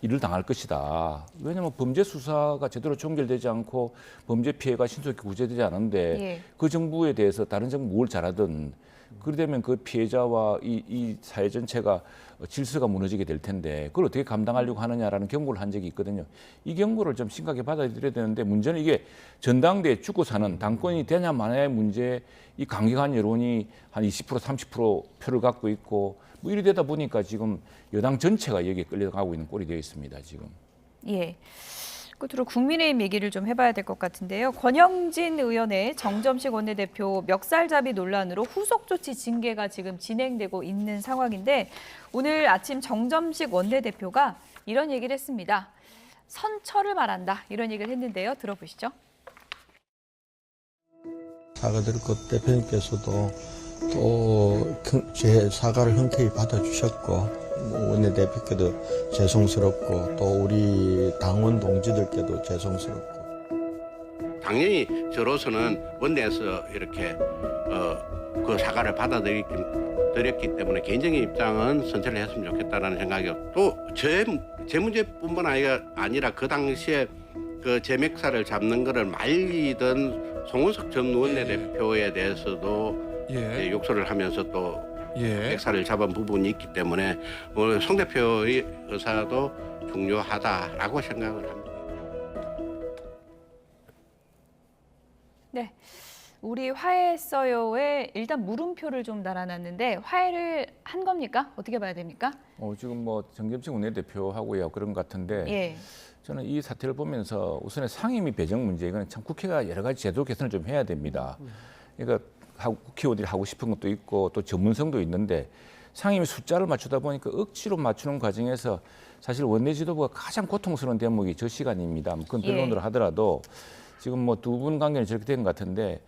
일을 당할 것이다. 왜냐하면 범죄 수사가 제대로 종결되지 않고 범죄 피해가 신속히 구제되지 않은데 예. 그 정부에 대해서 다른 정부 뭘 잘하든 그러려면 그 피해자와 이 사회 전체가 질서가 무너지게 될 텐데 그걸 어떻게 감당하려고 하느냐라는 경고를 한 적이 있거든요. 이 경고를 좀 심각하게 받아들여야 되는데 문제는 이게 전당대회 죽고 사는 당권이 되냐 마냐의 문제 이 강경한 여론이 한 20% 30% 표를 갖고 있고 뭐 이리 되다 보니까 지금 여당 전체가 여기에 끌려가고 있는 꼴이 되어 있습니다. 지금. 예. 끝으로 국민의힘 얘기를 좀 해봐야 될 것 같은데요. 권영진 의원의 정점식 원내대표 멱살잡이 논란으로 후속 조치 징계가 지금 진행되고 있는 상황인데 오늘 아침 정점식 원내대표가 이런 얘기를 했습니다. 선처를 말한다 이런 얘기를 했는데요. 들어보시죠. 사과드릴 것 대표님께서도 또 제 사과를 흔쾌히 받아주셨고 원내대표께도 죄송스럽고 또 우리 당원 동지들께도 죄송스럽고 당연히 저로서는 원내에서 이렇게 그 사과를 받아들였기 때문에 개인적인 입장은 선처를 했으면 좋겠다라는 생각이요. 또 제 문제뿐만 아니라 그 당시에 그 제 멱살을 잡는 거를 말리던 송은석 전 원내대표에 대해서도 예. 욕설을 하면서 또 예. 멱살을 잡은 부분이 있기 때문에 오늘 송 대표의 의사도 중요하다라고 생각을 합니다. 네, 우리 화해했어요에 일단 물음표를 좀 달아놨는데 화해를 한 겁니까? 어떻게 봐야 됩니까? 지금 뭐 정점식 원내대표하고요 그런 것 같은데 예. 저는 이 사태를 보면서 우선에 상임위 배정 문제 이거는 참 국회가 여러 가지 제도 개선을 좀 해야 됩니다. 그러니까 국회의원들이 하고 싶은 것도 있고 또 전문성도 있는데 상임위 숫자를 맞추다 보니까 억지로 맞추는 과정에서 사실 원내 지도부가 가장 고통스러운 대목이 저 시간입니다. 그건 변론으로 하더라도 지금 뭐 두 분 관계는 저렇게 된 것 같은데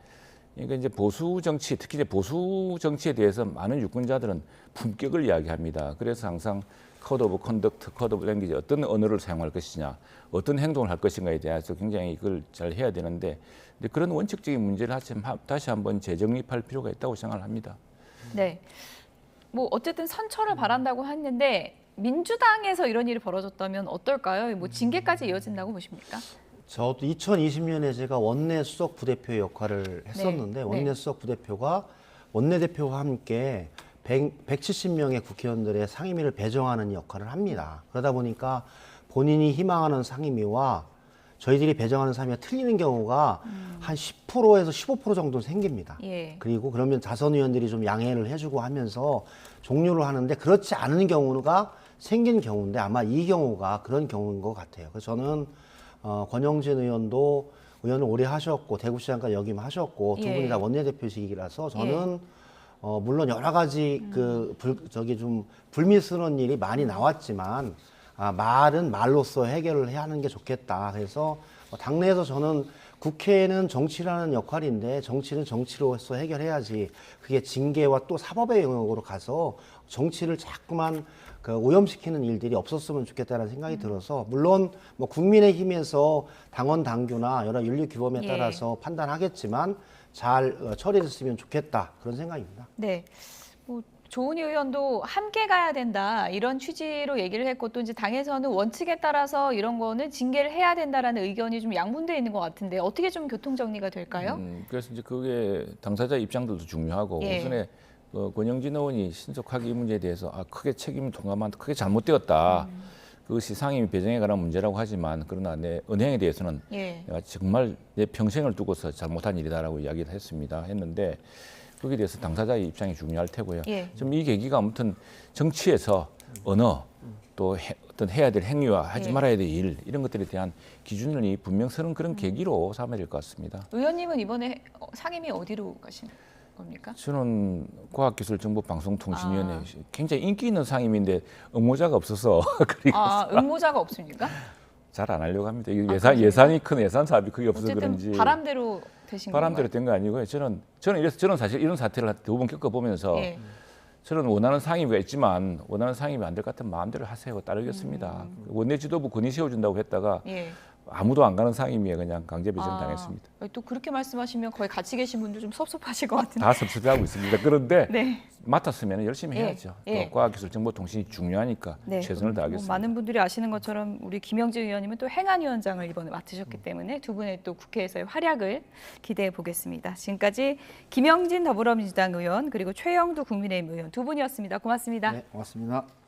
그러니까 이제 보수 정치 특히 이제 보수 정치에 대해서 많은 유권자들은 품격을 이야기합니다. 그래서 항상 코드 오브 컨덕트, 코드 오브 랭귀지 어떤 언어를 사용할 것이냐, 어떤 행동을 할 것인가에 대해서 굉장히 이걸 잘 해야 되는데 근데 그런 원칙적인 문제를 다시 한번 재정립할 필요가 있다고 생각을 합니다. 네, 뭐 어쨌든 선처를 바란다고 했는데 민주당에서 이런 일이 벌어졌다면 어떨까요? 뭐 징계까지 이어진다고 보십니까? 저도 2020년에 제가 원내 수석 부대표 역할을 했었는데 네. 원내 수석 부대표가 원내대표와 함께 170명의 국회의원들의 상임위를 배정하는 역할을 합니다. 그러다 보니까 본인이 희망하는 상임위와 저희들이 배정하는 상임위가 틀리는 경우가 한 10%에서 15% 정도 생깁니다. 예. 그리고 그러면 자선 의원들이 좀 양해를 해주고 하면서 종료를 하는데 그렇지 않은 경우가 생긴 경우인데 아마 이 경우가 그런 경우인 것 같아요. 그래서 저는 권영진 의원도 의원을 오래 하셨고 대구시장까지 역임하셨고 두 분이 다 원내대표직이라서 저는 물론 여러 가지 좀 불미스러운 일이 많이 나왔지만 말은 말로써 해결을 해야 하는 게 좋겠다. 그래서 당내에서 저는 국회는 정치라는 역할인데 정치는 정치로서 해결해야지 그게 징계와 또 사법의 영역으로 가서 정치를 자꾸만 오염시키는 일들이 없었으면 좋겠다는 생각이 들어서 물론 뭐 국민의힘에서 당원 당규나 여러 윤리 규범에 따라서 판단하겠지만 잘 처리됐으면 좋겠다 그런 생각입니다. 네, 뭐 조은희 의원도 함께 가야 된다 이런 취지로 얘기를 했고 또 이제 당에서는 원칙에 따라서 이런 거는 징계를 해야 된다라는 의견이 좀 양분돼 있는 것 같은데 어떻게 좀 교통 정리가 될까요? 그래서 이제 그게 당사자 입장들도 중요하고 우선에 권영진 의원이 신속하게 이 문제에 대해서 크게 책임을 통감한 크게 잘못되었다. 그것이 상임위 배정에 관한 문제라고 하지만 그러나 내 은행에 대해서는 예. 내가 정말 내 평생을 두고서 잘못한 일이다라고 이야기를 했는데 거기에 대해서 당사자의 입장이 중요할 테고요. 예. 좀 이 계기가 아무튼 정치에서 언어 또 어떤 해야 될 행위와 하지 예. 말아야 될 일 이런 것들에 대한 기준을 분명 서는 그런 계기로 삼아야 될 것 같습니다. 의원님은 이번에 상임위 어디로 가시는 겁니까? 저는 과학기술정보방송통신위원회 굉장히 인기 있는 상임인데 응모자가 없어서 그리고 응모자가 없습니까? 잘 안 하려고 합니다. 이게 예산이 큰 예산 사업이 그게 없어서 그런지 바람대로 되신 건가요? 바람대로 된 거 아니고요. 저는 사실 이런 사태를 2번 겪어보면서 예. 저는 원하는 상임위가 있지만 원하는 상임위 안 될 것 같으면 마음대로 하세요. 따르겠습니다. 원내 지도부 건의 세워준다고 했다가 예. 아무도 안 가는 상임위에 그냥 강제 배정당했습니다. 또 그렇게 말씀하시면 거의 같이 계신 분들 좀 섭섭하실 것 같은데. 다 섭섭해하고 있습니다. 그런데 네. 맡았으면 열심히 해야죠. 예. 또 과학기술정보통신이 중요하니까 네. 최선을 다하겠습니다. 많은 분들이 아시는 것처럼 우리 김영진 의원님은 또 행안위원장을 이번에 맡으셨기 때문에 두 분의 또 국회에서의 활약을 기대해 보겠습니다. 지금까지 김영진 더불어민주당 의원 그리고 최영두 국민의힘 의원 두 분이었습니다. 고맙습니다. 네, 고맙습니다.